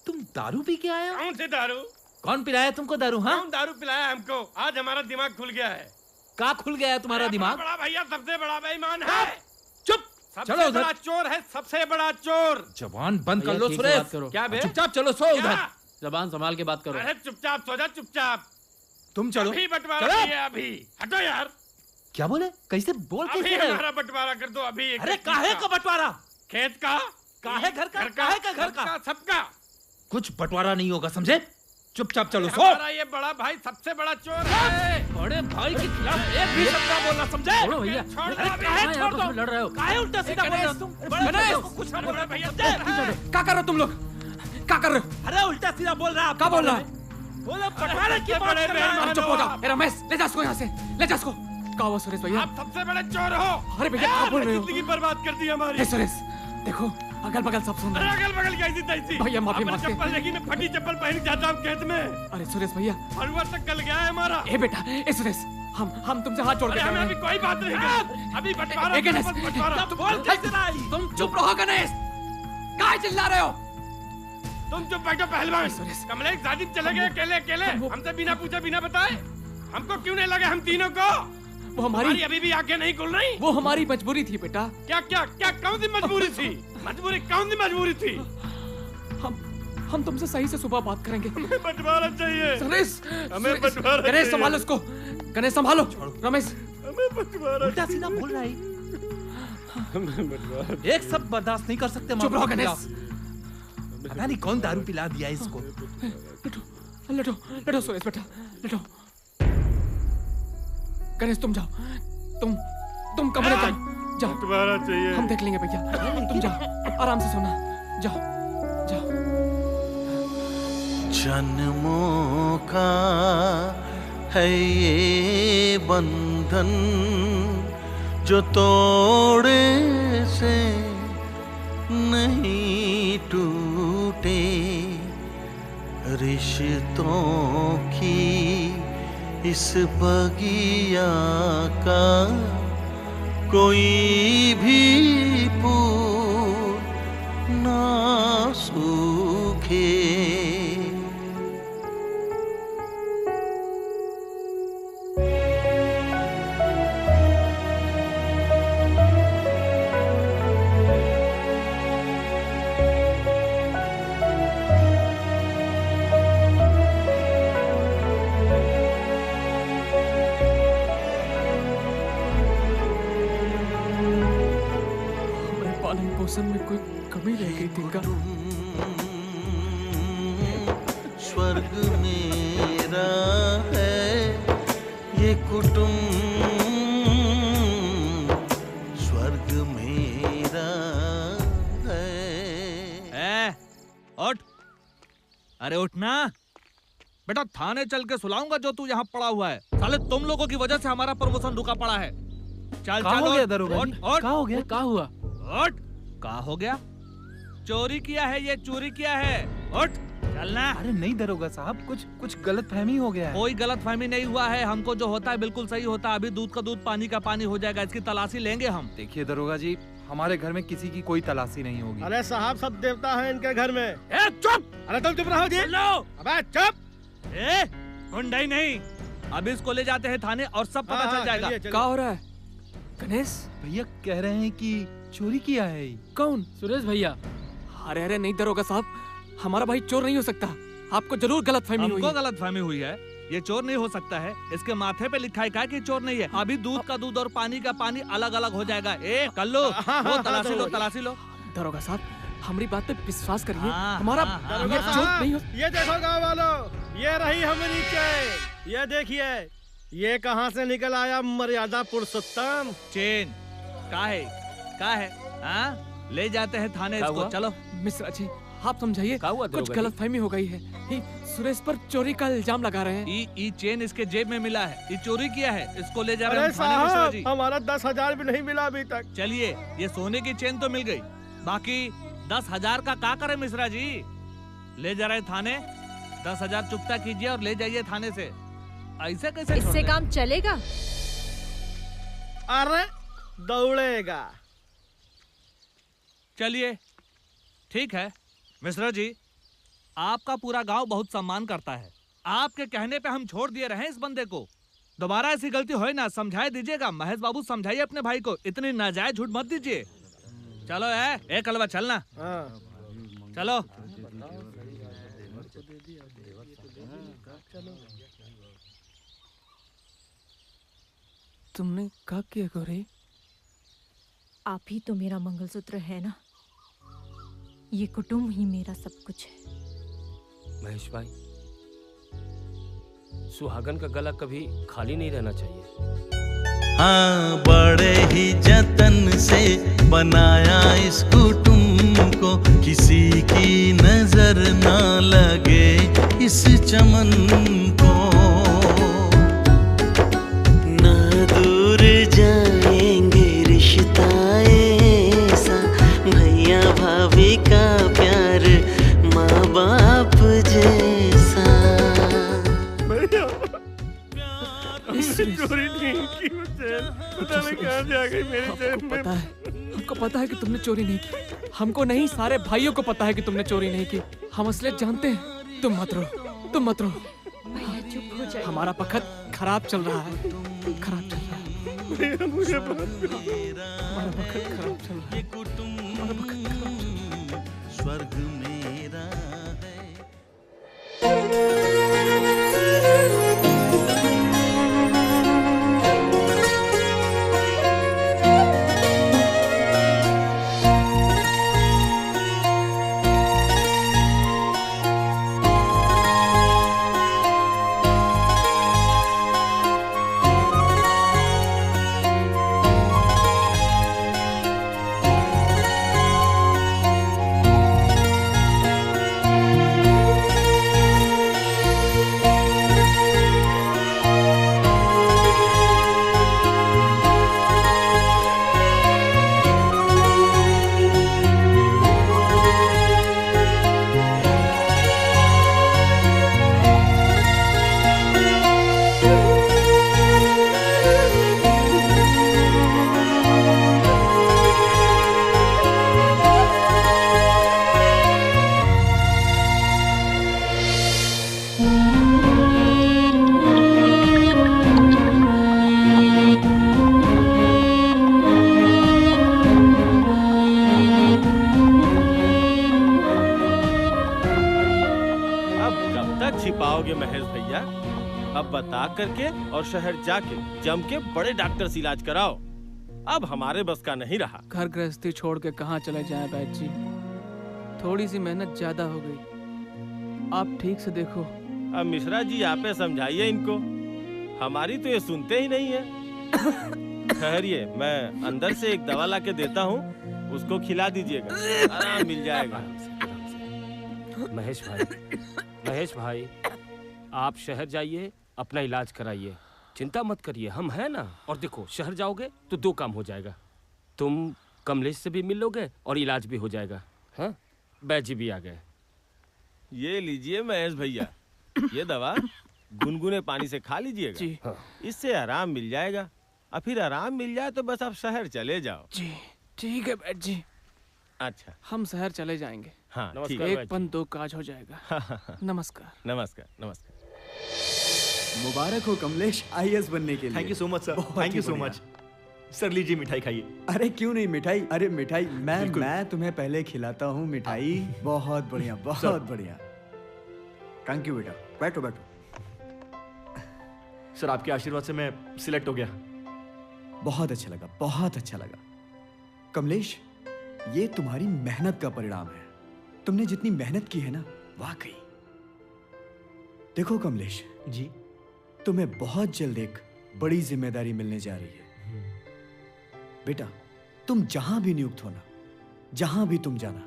तुम दारू पी के आए हो? कौन से दारू? कौन पिलाया तुमको दारू? हाँ, कौन दारू पिलाया हमको? आज हमारा दिमाग खुल गया है। क्या खुल गया है तुम्हारा दिमाग? बड़ा भैया सबसे बड़ा बेईमान है। चुप, सबसे बड़ा चोर है, सबसे बड़ा चोर। जबान बंद कर लो सुरेश। क्या बे? चुपचाप चलो, सो उधर। जबान संभाल के बात करो। अरे चुपचाप सो जा, चुपचाप। तुम चलो। अभी बंटवारा किया, अभी हटो यार। क्या बोले? कैसे बोल अभी कैसे रहे? हमारा बंटवारा कर दो अभी। अरे काहे का बंटवारा? खेत का, काहे घर का, काहे का घर का? सबका। कुछ बंटवारा नहीं होगा, समझे? चुपचाप चलो, सो। हमारा ये बड़ा भाई सबसे बड़ा चोर है। बड़े भाई के खिलाफ एक भी शब्द बोलना, समझे? छोड़ो भैया। अरे काहे छोड़ दो? लड़ रहे हो? काहे उल्टा सीधा बोल रहे हो तुम? कुछ ना बोल रहे भैया। क्या कर रहे हो तुम लोग? क्या कर रहे हो? अरे उल्टा सीधा बोल रहा है। क्या बोल रहा है? बोलो बंटवारे की बात कर रहा है। चुप हो जाओ। ए रमेश, ले जा इसको यहाँ से, ले जा इसको। क्या हुआ सुरेश भैया? आप सबसे बड़े चोर हो। अरे भैया क्या बोल रहे हो? जिंदगी बर्बाद कर दी हमारी। ए सुरेश, देखो अगल बगल सब सुन अरे अगल बगल कैसी तैसी भैया माफी अपनी मांगते चप्पल देखी मैं फटी चप्पल पहन के जाता हूँ खेत में। अरे सुरेश भैया फरुआ तक गल गया है हमारा। ए बेटा ए सुरेश हम तुमसे हाथ जोड़ के हमें अभी कोई बात नहीं करनी। अभी बंटवारा गणेश बंटवारा बोल कैसे रही। तुम चुप रहो गणेश, काहे चिल्ला रहे हो? तुम चुप बैठो पहलवान। कमलेश शादी चले गए अकेले अकेले हमसे बिना पूछे बिना बताए। हमको क्यों नहीं लगे हम तीनों को? वो हमारी अभी भी आंखें नहीं खुल रही। वो हमारी मजबूरी थी बेटा। क्या क्या क्या कौन सी मजबूरी थी? मजबूरी कौन सी मजबूरी थी? हम तुमसे सही से सुबह बात करेंगे। हमें बंटवारा चाहिए। सुरेश हमें बंटवारा चाहिए। गणेश संभालो इसको। गणेश संभालो। रमेश हमें बंटवारा उल्टा सीधा बोल रहा है। हमें बंटवारा एक सब बर्दाश्त नहीं कर सकते। चुप रहो गणेश। पता नहीं कौन दारू पिला दिया इसको। लटो लटो सुरेश बेटा लटो। गणेश तुम जाओ, तुम कमरे जाओ बंटवारा चाहिए। हम देख लेंगे भैया। तुम जाओ आराम से सोना। जाओ जाओ। जन्मों का है ये बंधन जो तोड़े से नहीं टूटे, रिश्तों की इस बगिया का कोई भी फूल ना सूखे। में कोई कमी रह गई थी क्या? स्वर्ग मेरा है ये कुटुंब, स्वर्ग मेरा है। उठ। अरे उठना बेटा, थाने चल के सुलाऊंगा जो तू यहाँ पड़ा हुआ है। साले तुम लोगों की वजह से हमारा प्रमोशन रुका पड़ा है। चल क्या हो गया दरोगा जी? क्या हो गया? क्या हुआ? उठ। क्या हो गया? चोरी किया है ये, चोरी किया है। उठ चलना। अरे नहीं दरोगा साहब, कुछ गलत फहमी हो गया है। कोई गलत फहमी नहीं हुआ है। हमको जो होता है बिल्कुल सही होता है। अभी दूध का दूध पानी का पानी हो जाएगा। इसकी तलाशी लेंगे हम। देखिए दरोगा जी, हमारे घर में किसी की कोई तलाशी नहीं होगी। अरे साहब सब देवता है इनके घर में। ए चुप। अरे तुम चुप रहो जी। अबे चुप। ए गुंडाई नहीं। अब इसको ले जाते हैं थाने और सब पता चल जाएगा। क्या हो रहा है? गणेश भैया कह रहे हैं कि चोरी किया है। कौन? सुरेश भैया। अरे अरे नहीं दरोगा साहब, हमारा भाई चोर नहीं हो सकता। आपको जरूर गलतफहमी हुई है। हमको गलतफहमी हुई है। ये चोर नहीं हो सकता है। इसके माथे पे लिखा है कि चोर नहीं है। अभी दूध का दूध और पानी का पानी अलग अलग हो जाएगा। ए कल्लू, वो तलाशी लो, तलाशी लो। दरोगा साहब हमारी बात पे विश्वास करिए। हमारा ये चोर नहीं हो। ये देखो गाँव वालों, ये रही हमारी चेन। ये देखिए ये कहाँ से निकल आया मर्यादा पुरुषोत्तम। चेन का है? हाँ ले जाते हैं थाने इसको। चलो मिश्रा जी आप समझाइए, कुछ गलतफहमी हो गई है। सुरेश पर चोरी का इल्जाम लगा रहे हैं। ये चेन इसके जेब में मिला है। ये चोरी किया है। इसको ले जा रहे अरे हैं थाने मिश्रा जी। हमारा 10,000 भी नहीं मिला अभी तक। चलिए ये सोने की चेन तो मिल गई, बाकी 10,000 का क्या करे मिश्रा जी? ले जा रहे थाने। 10,000 चुकता कीजिए और ले जाइए थाने से। ऐसे कैसे? इससे काम चलेगा? अरे दौड़ेगा। चलिए ठीक है मिश्रा जी, आपका पूरा गांव बहुत सम्मान करता है। आपके कहने पे हम छोड़ दिए रहे इस बंदे को। दोबारा ऐसी गलती होए ना, समझाए दीजिएगा। महेश बाबू समझाइए अपने भाई को, इतनी नाजायज झूठ मत दीजिए। चलो ए कलवा चलना। चलो तुमने क्या किया गौरी? आप ही तो मेरा मंगलसूत्र है ना। ये कुटुंब ही मेरा सब कुछ है। महेश भाई, सुहागन का गला कभी खाली नहीं रहना चाहिए। हाँ बड़े ही जतन से बनाया इस कुटुंब को, किसी की नजर ना लगे इस चमन को। ना दूर जाएंगे रिश्ता ऐसा, भैया भाभी जैसा। भैया चोरी नहीं की वो चेन, पता नहीं कहाँ जा गई मेरी चेन। पता है, हमको पता है कि तुमने चोरी नहीं की। हमको नहीं, सारे भाइयों को पता है कि तुमने चोरी नहीं की। हम असलियत जानते हैं। तुम मत रो, तुम मत रो। भैया चुप हो जाइए। हमारा पखत खराब चल रहा है, खराब चल रहा है। भैया मुझे हमारा पखत खराब चल रहा है, हमारा पखत खराब चल रहा है। स्वर्ग मेरा छिपाओगे महेश भैया? अब बता करके और शहर जाके जम के बड़े डॉक्टर से इलाज कराओ। अब हमारे बस का नहीं रहा। घर गृहस्थी छोड़ के कहाँ चले जाएं बैद जी? थोड़ी सी मेहनत ज्यादा हो गई। आप ठीक से देखो। अब मिश्रा जी आपे समझाइए इनको, हमारी तो ये सुनते ही नहीं है। ठहरिए, मैं अंदर से एक दवा ला के देता हूँ, उसको खिला दीजिएगा, आराम मिल जाएगा। महेश भाई आप शहर जाइए, अपना इलाज कराइए, चिंता मत करिए, हम हैं ना। और देखो शहर जाओगे तो दो काम हो जाएगा, तुम कमलेश से भी मिल लोगे और इलाज भी हो जाएगा। हाँ, बैजी भी आ गए। ये लीजिए महेश भैया, ये दवा गुनगुने पानी से खा लीजिएगा जी। हाँ। इससे आराम मिल जाएगा, और फिर आराम मिल जाए तो बस आप शहर चले जाओ। जी ठीक है बैद जी। अच्छा, हम शहर चले जाएंगे। हाँ, एक पन दो काज हो जाएगा। नमस्कार। नमस्कार नमस्कार। मुबारक हो कमलेश IAS बनने के लिए। Thank you so much sir, thank you so much. Sir लीजिए मिठाई खाइए। अरे क्यों नहीं मिठाई, अरे मिठाई मैं तुम्हें पहले खिलाता हूँ मिठाई। बहुत बढ़िया, बहुत बढ़िया। थैंक यू बेटा, बैठो बैठो। सर आपके आशीर्वाद से मैं सिलेक्ट हो गया। बहुत अच्छा लगा, बहुत अच्छा लगा। कमलेश, ये तुम्हारी मेहनत का परिणाम है। तुमने जितनी मेहनत की है ना, वाकई। देखो कमलेश जी, तुम्हें बहुत जल्द एक बड़ी जिम्मेदारी मिलने जा रही है। बेटा, तुम जहां भी नियुक्त होना, जहां भी तुम जाना,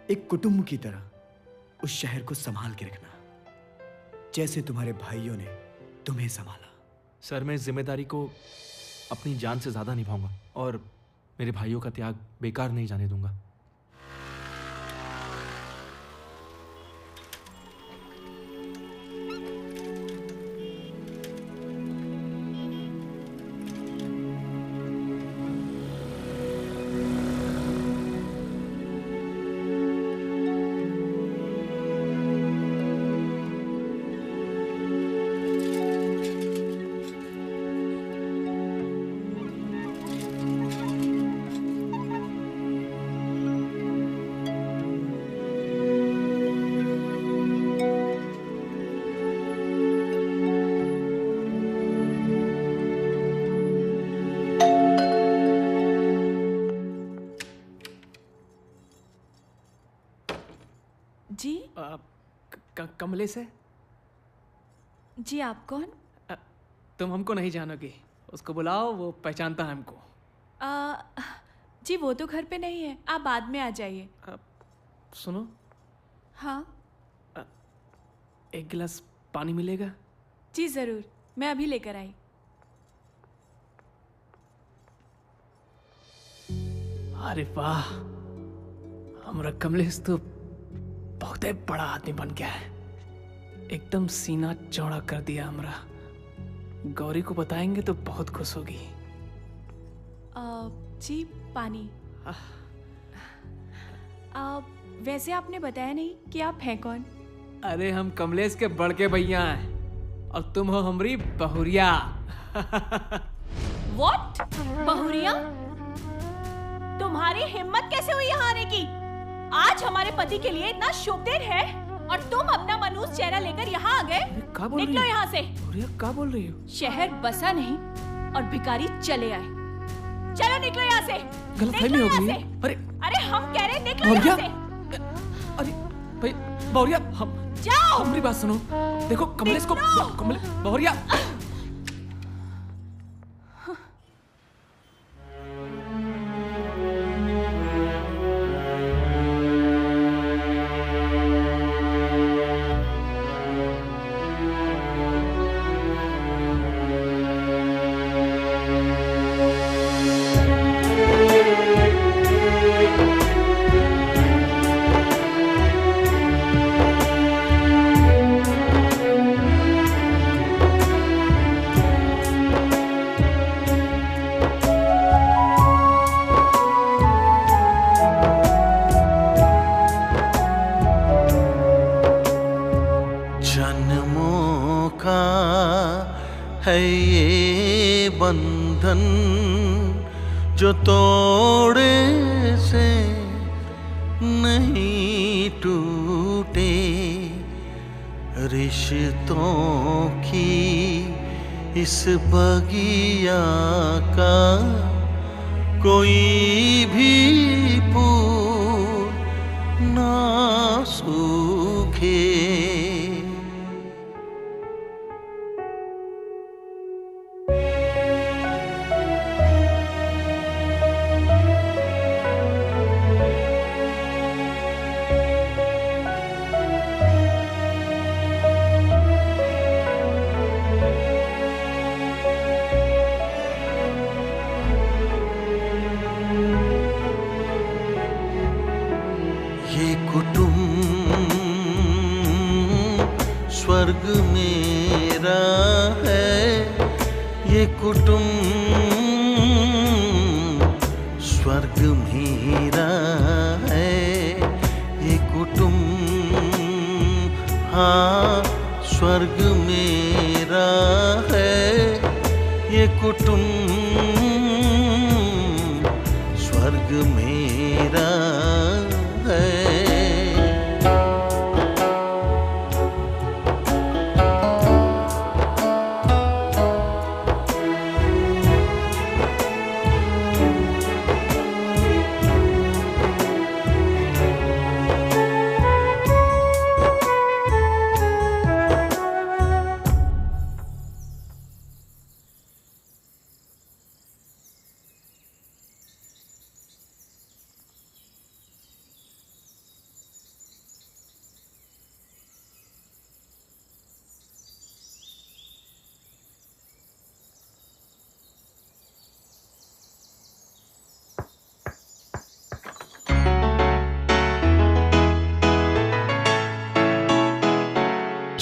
एक कुटुंब की तरह उस शहर को संभाल के रखना, जैसे तुम्हारे भाइयों ने तुम्हें संभाला। सर मैं इस जिम्मेदारी को अपनी जान से ज्यादा निभाऊंगा और मेरे भाइयों का त्याग बेकार नहीं जाने दूंगा। जी कमलेश है जी। आप कौन? तुम हमको नहीं जानोगी, उसको बुलाओ, वो पहचानता है हमको। जी वो तो घर पे नहीं है, आप बाद में आ जाइए। सुनो। हाँ। एक गिलास पानी मिलेगा? जी जरूर, मैं अभी लेकर आई। अरे वाह, हमारा कमलेश तो बहुत ही बड़ा आदमी बन गया है। एकदम सीना चौड़ा कर दिया हमरा। गौरी को बताएंगे तो बहुत खुश होगी। जी पानी। वैसे आपने बताया नहीं कि आप हैं कौन? अरे हम कमलेश के बड़के भैया हैं और तुम हो हमारी बहुरिया। What? बहुरिया? तुम्हारी हिम्मत कैसे हुई यहाँ आने की? आज हमारे पति के लिए इतना शुभ दिन है और तुम अपना मनूस चेहरा लेकर यहाँ आ गए। निकलो यहाँ से। क्या बोल रही हो? शहर बसा नहीं और भिखारी चले आए। चलो निकलो यहाँ से। गलतफहमी हो गई। अरे हम कह रहे निकलो यहाँ से। अरे भाई बहुरिया, हम जाओ। हमारी बात सुनो। देखो कमलेश को बहुरिया। है ये बंधन जो तोड़े से नहीं टूटे, रिश्तों की इस बगिया का कोई भी फूल ना सूखे। स्वर्ग मेरा है ये कुटुंब, स्वर्ग मेरा है ये कुटुंब, हाँ स्वर्ग मेरा है ये कुटुंब, स्वर्ग मेरा है।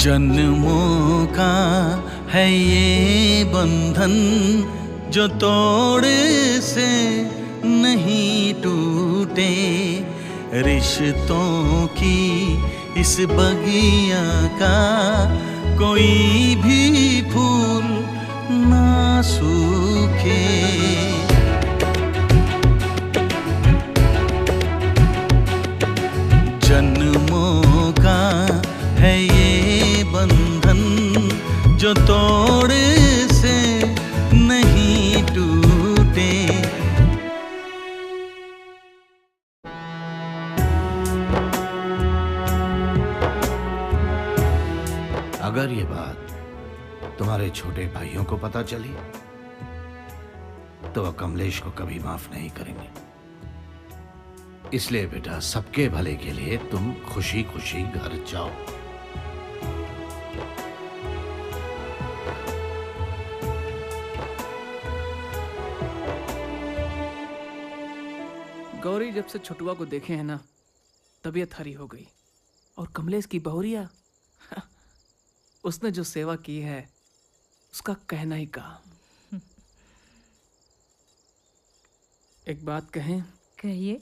जन्मों का है ये बंधन जो तोड़े से नहीं टूटे, रिश्तों की इस बगिया का कोई भी फूल ना सूखे। जन्मों का है ये बंधन जो तोड़े से नहीं टूटे। अगर ये बात तुम्हारे छोटे भाइयों को पता चली तो वह कमलेश को कभी माफ नहीं करेंगे। इसलिए बेटा सबके भले के लिए तुम खुशी खुशी घर जाओ। गौरी जब से छोटुआ को देखे हैं ना, तबीयत हरी हो गई। और कमलेश की बहुरिया, उसने जो सेवा की है उसका कहना ही काम। एक बात कहें? कहिए।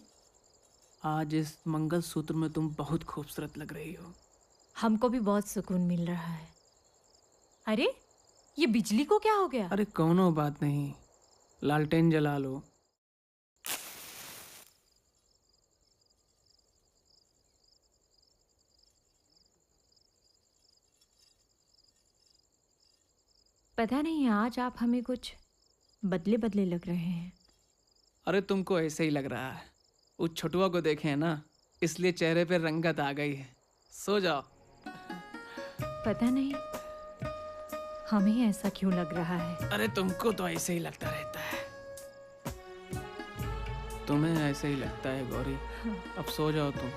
आज इस मंगलसूत्र में तुम बहुत खूबसूरत लग रही हो। हमको भी बहुत सुकून मिल रहा है। अरे ये बिजली को क्या हो गया? अरे कौनो बात नहीं, लालटेन जला लो। पता नहीं आज आप हमें कुछ बदले बदले लग रहे हैं। अरे तुमको ऐसे ही लग रहा है, उस छोटुआ को देखे है ना, इसलिए चेहरे पे रंगत आ गई है। सो जाओ। पता नहीं हमें ऐसा क्यों लग रहा है। अरे तुमको तो ऐसे ही लगता रहता है। तुम्हें ऐसे ही लगता है गौरी। अब सो जाओ तुम।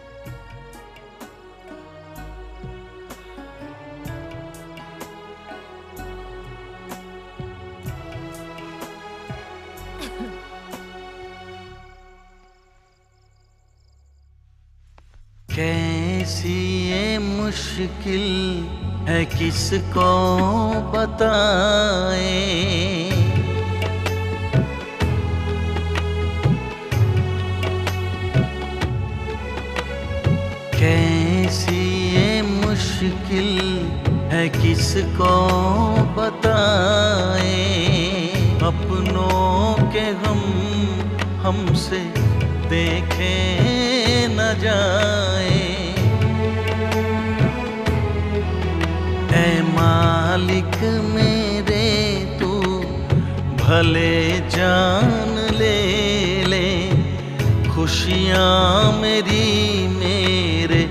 कैसी ये मुश्किल है किसको बताए, कैसी ये मुश्किल है किसको बताए, अपनों के हम हमसे देखे न जाए। ऐ मालिक मेरे तू भले जान ले ले, खुशियाँ मेरी मेरे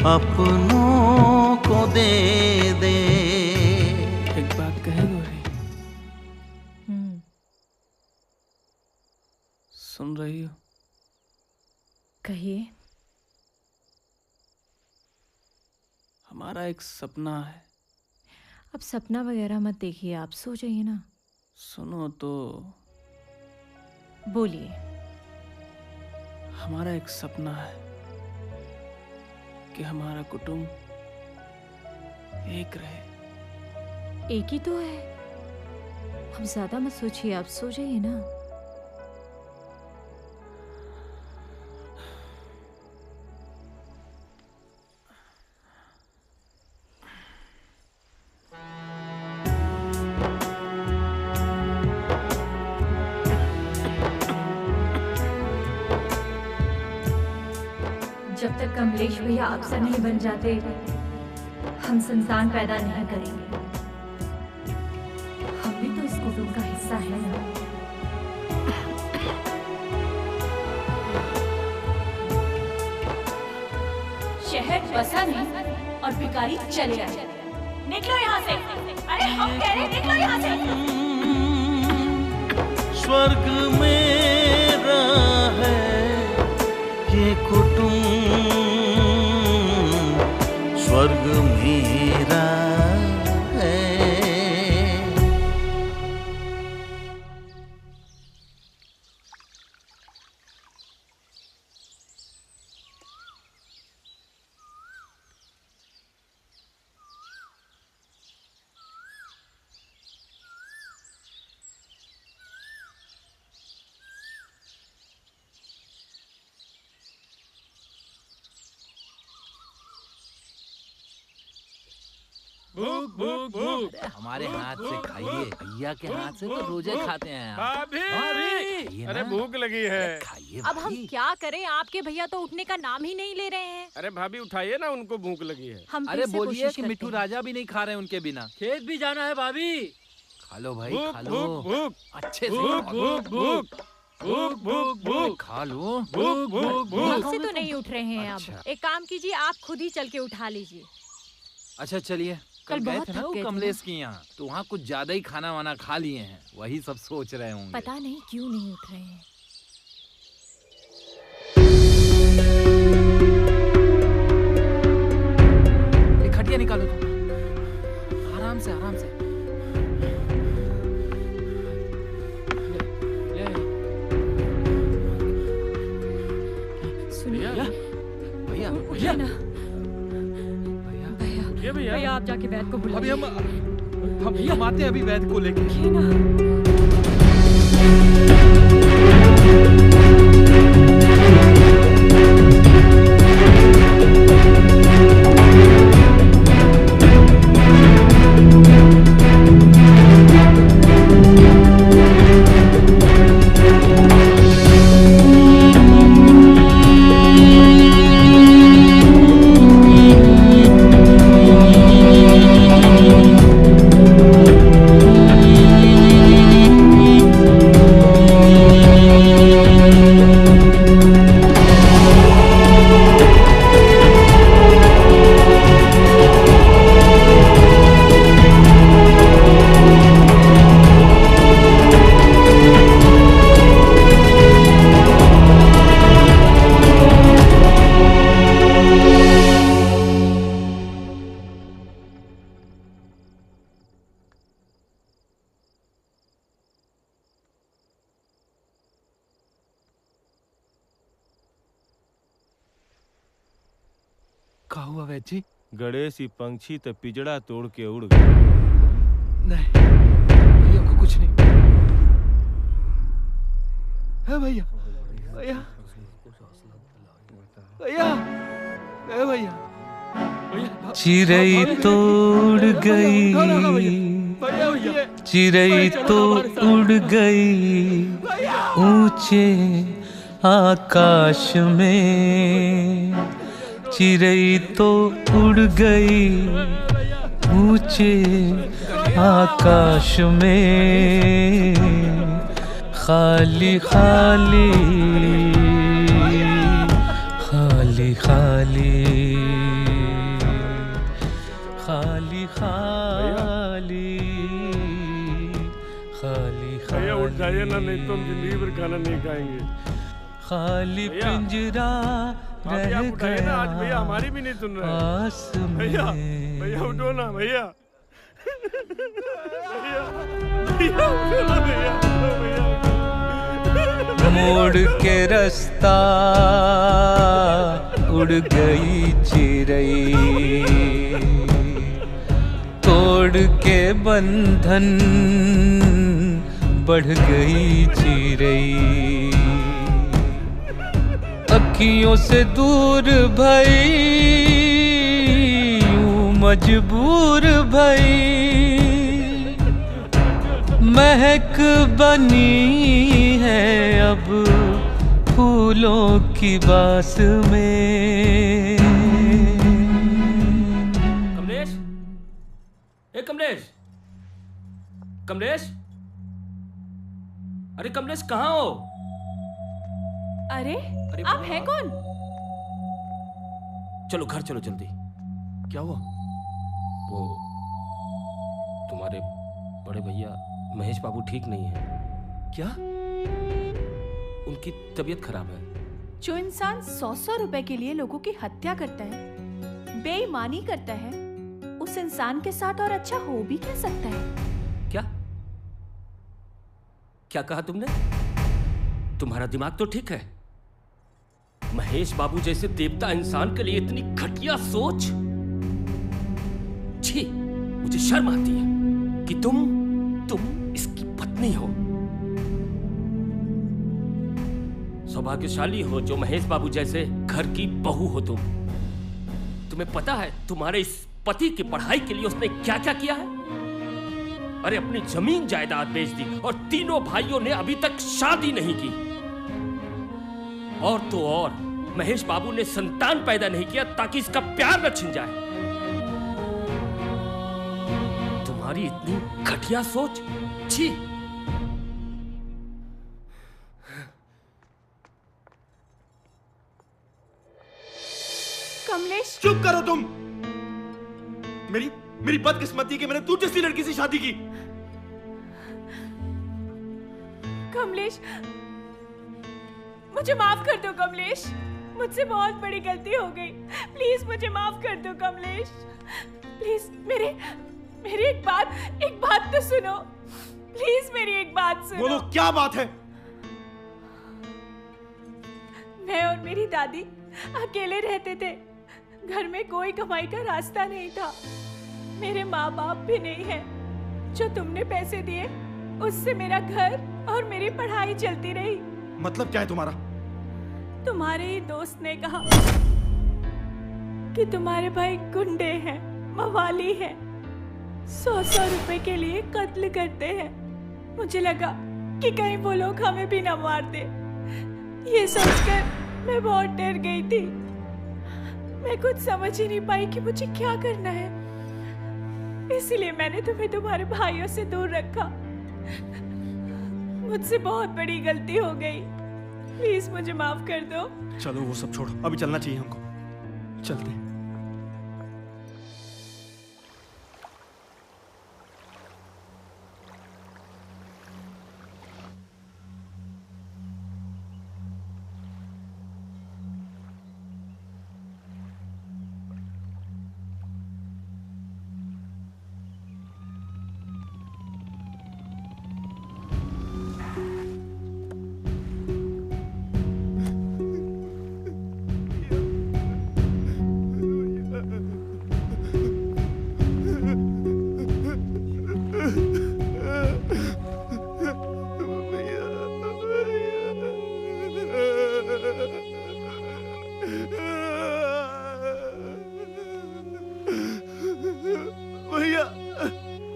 अपनों को दे दे। एक बात कहे गौरी? सुन रही हो? कहिए। हमारा एक सपना है। अब सपना वगैरह मत देखिए, आप सो जाइए ना। सुनो तो। बोलिए। हमारा एक सपना है कि हमारा कुटुंब एक रहे। एक ही तो है। अब ज्यादा मत सोचिए, आप सो जाइए ना। जब तक कमलेश भैया अफसर नहीं बन जाते, हम संतान पैदा नहीं करेंगे। हम भी तो इस कुटुंब का हिस्सा है ना। शहर बसा नहीं और भिखारी चले जाए। निकलो यहाँ से। अरे हम कह रहे हैं निकलो यहाँ से। स्वर्ग मेरा है ये कुटुंब, स्वर्ग मेरा है। भूख भूख भूख। हमारे हाथ से खाइए, भैया के हाथ से तो रोजे खाते हैं आप। भाभी, खाइए अरे ना। भूख लगी है। खाइए अब हम क्या करें, आपके भैया तो उठने का नाम ही नहीं ले रहे हैं। अरे भाभी उठाइए ना, उनको भूख लगी है। हम अरे बोलिए कि मिट्टू राजा भी नहीं खा रहे उनके बिना। खेत भी जाना है भाभी। खा लो भाई, भूख खा लो। भूख भूख अच्छे से भूख खाओ। भूख भूख भूख भूख भूख खा लो। भूख भूख ढंग भूख। से तो नहीं उठ रहे हैं। अच्छा। अब एक काम कीजिए, आप खुद ही चल के उठा लीजिए। अच्छा चलिए, कल गए बहुत थे ना थक वो गए थे कमलेश ना। की यहाँ, तो वहाँ कुछ ज्यादा ही खाना वाना खा लिए हैं, वही सब सोच रहे होंगे। पता नहीं क्यों नहीं उठ रहे हैं। एक खटिया निकालो तुम, आराम से आराम से। सुनिए भैया भैया उठिए ना। भैया आप जाके वैद को बुलाइए। अभी हम आते हैं अभी वैद को लेके। क्या हुआ वैद जी? गणेश ही पंछी तो पिजड़ा तोड़ के उड़ गए। नहीं भैया को कुछ नहीं है। भैया भैया भैया भैया चिड़ै तो उड़ गई, चिड़ै तो उड़ गई ऊंचे आकाश में, चिड़ै तो उड़ गई ऊंचे आकाश में, खाली खाली खाली खाली खाली खाली खाली भैया उठ जाइए ना, नहीं तो हम जिंदगी भर खाना नहीं खाएंगे। खाली पिंजरा रह गया आज भैया हमारी भी नहीं सुन रहे। भैया भैया उठो ना भैया, भैया भैया उठो ना भैया। मोड़ के रास्ता उड़ गई चिड़ै, तोड़ के बंधन बढ़ गई चिड़ै, अखियों से दूर भई यूं मजबूर भई, महक बनी है अब फूलों की बास में। कमलेश, ए कमलेश, कमलेश, अरे कमलेश कहाँ हो? अरे आप हैं कौन? चलो घर चलो जल्दी। क्या हुआ? वो तुम्हारे बड़े भैया महेश बाबू ठीक नहीं है। क्या? उनकी तबीयत खराब है। जो इंसान 100 रुपए के लिए लोगों की हत्या करता है, बेईमानी करता है, उस इंसान के साथ और अच्छा हो भी क्या सकता है? क्या क्या कहा तुमने? तुम्हारा दिमाग तो ठीक है। महेश बाबू जैसे देवता इंसान के लिए इतनी घटिया सोच? छी, मुझे शर्म आती है कि तुम इसकी पत्नी हो। सौभाग्यशाली हो जो महेश बाबू जैसे घर की बहू हो तुम। तुम्हें पता है तुम्हारे इस पति की पढ़ाई के लिए उसने क्या क्या किया है? अरे अपनी जमीन जायदाद बेच दी और तीनों भाइयों ने अभी तक शादी नहीं की। और तो और महेश बाबू ने संतान पैदा नहीं किया ताकि इसका प्यार न छिन जाए। तुम्हारी इतनी घटिया सोच, छी। कमलेश, चुप करो तुम। मेरी बदकिस्मती है कि मैंने तू जैसी लड़की से शादी की। कमलेश, मुझे माफ कर दो कमलेश, मुझसे बहुत बड़ी गलती हो गई। प्लीज मुझे माफ कर दो कमलेश, प्लीज। मेरी एक बात तो सुनो, प्लीज मेरी एक बात सुनो। बोलो क्या बात है? मैं और मेरी दादी अकेले रहते थे, घर में कोई कमाई का रास्ता नहीं था। मेरे माँ बाप भी नहीं है। जो तुमने पैसे दिए उससे मेरा घर और मेरी पढ़ाई चलती रही। मतलब क्या है तुम्हारा? तुम्हारे ही दोस्त ने कहा कि तुम्हारे भाई गुंडे हैं, मवाली हैं, 100 रुपए के लिए कत्ल करते हैं। मुझे लगा कि कहीं वो लोग हमें भी न मार दे। ये सोचकर मैं बहुत डर गई थी। मैं कुछ समझ ही नहीं पाई कि मुझे क्या करना है। इसलिए मैंने तुम्हें तुम्हारे भाइयों से दूर रखा। मुझसे बहुत बड़ी गलती हो गई। प्लीज मुझे माफ कर दो। चलो वो सब छोड़ो, अभी चलना चाहिए हमको। चलते हैं।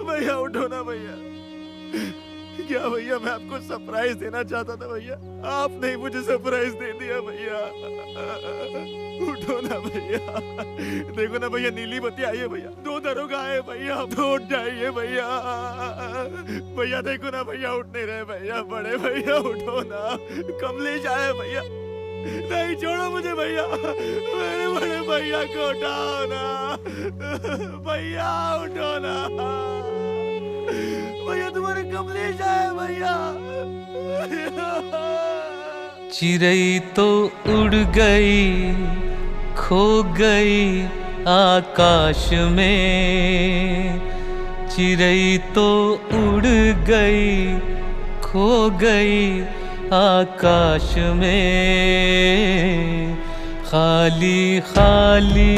भैया उठो ना भैया। क्या भैया, मैं आपको सरप्राइज देना चाहता था भैया, आपने ही मुझे सरप्राइज दे दिया भैया। उठो ना भैया। देखो ना भैया, नीली बत्ती आई है भैया, 2 दरोगा आए भैया, आप तो उठ जाइए भैया। भैया देखो ना भैया, उठ नहीं रहे भैया। बड़े भैया उठो ना, कमलेश आए भैया। नहीं छोड़ो मुझे भैया, मेरे बड़े भैया को उठाओ ना भैया, उठो ना भैया, तुम्हारे कमलेश आए भैया। चिड़ै तो उड़ गई, खो गई आकाश में। चिड़ै तो उड़ गई, खो गई आकाश में। खाली खाली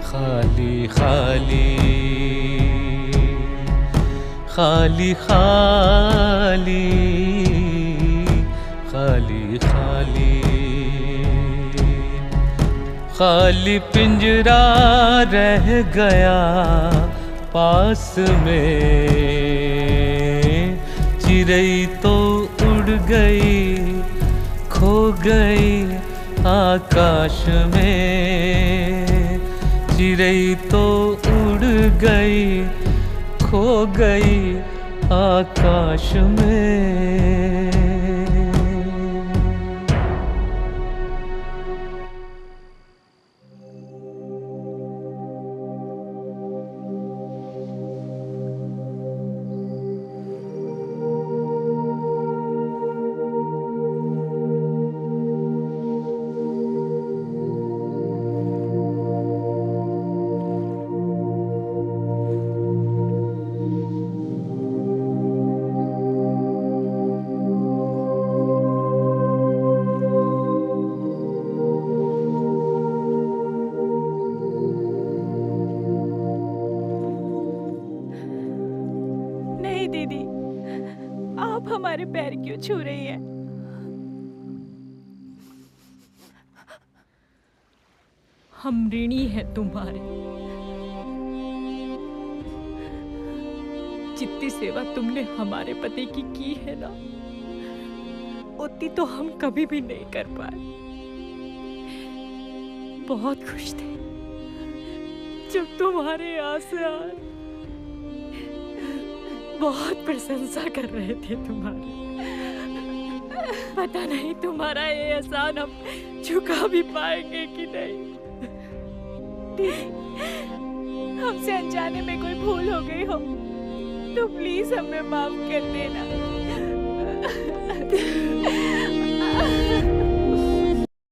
खाली खाली खाली खाली खाली खाली खाली पिंजरा रह गया पास में। चिड़ै तो उड़ गई, खो गई आकाश में। चिड़ै तो उड़ गई, खो गई आकाश में। हमारे पैर क्यों छू रही है? हम ऋणी हैं तुम्हारे। जितनी सेवा तुमने हमारे पति की है ना, उतनी तो हम कभी भी नहीं कर पाए। बहुत खुश थे जब तुम्हारे आसपास बहुत प्रशंसा कर रहे थे तुम्हारी। पता नहीं तुम्हारा ये एहसान हम चुका भी पाएंगे कि नहीं। दीदी, हमसे अनजाने में कोई भूल हो गई हो तो प्लीज हमें माफ कर देना।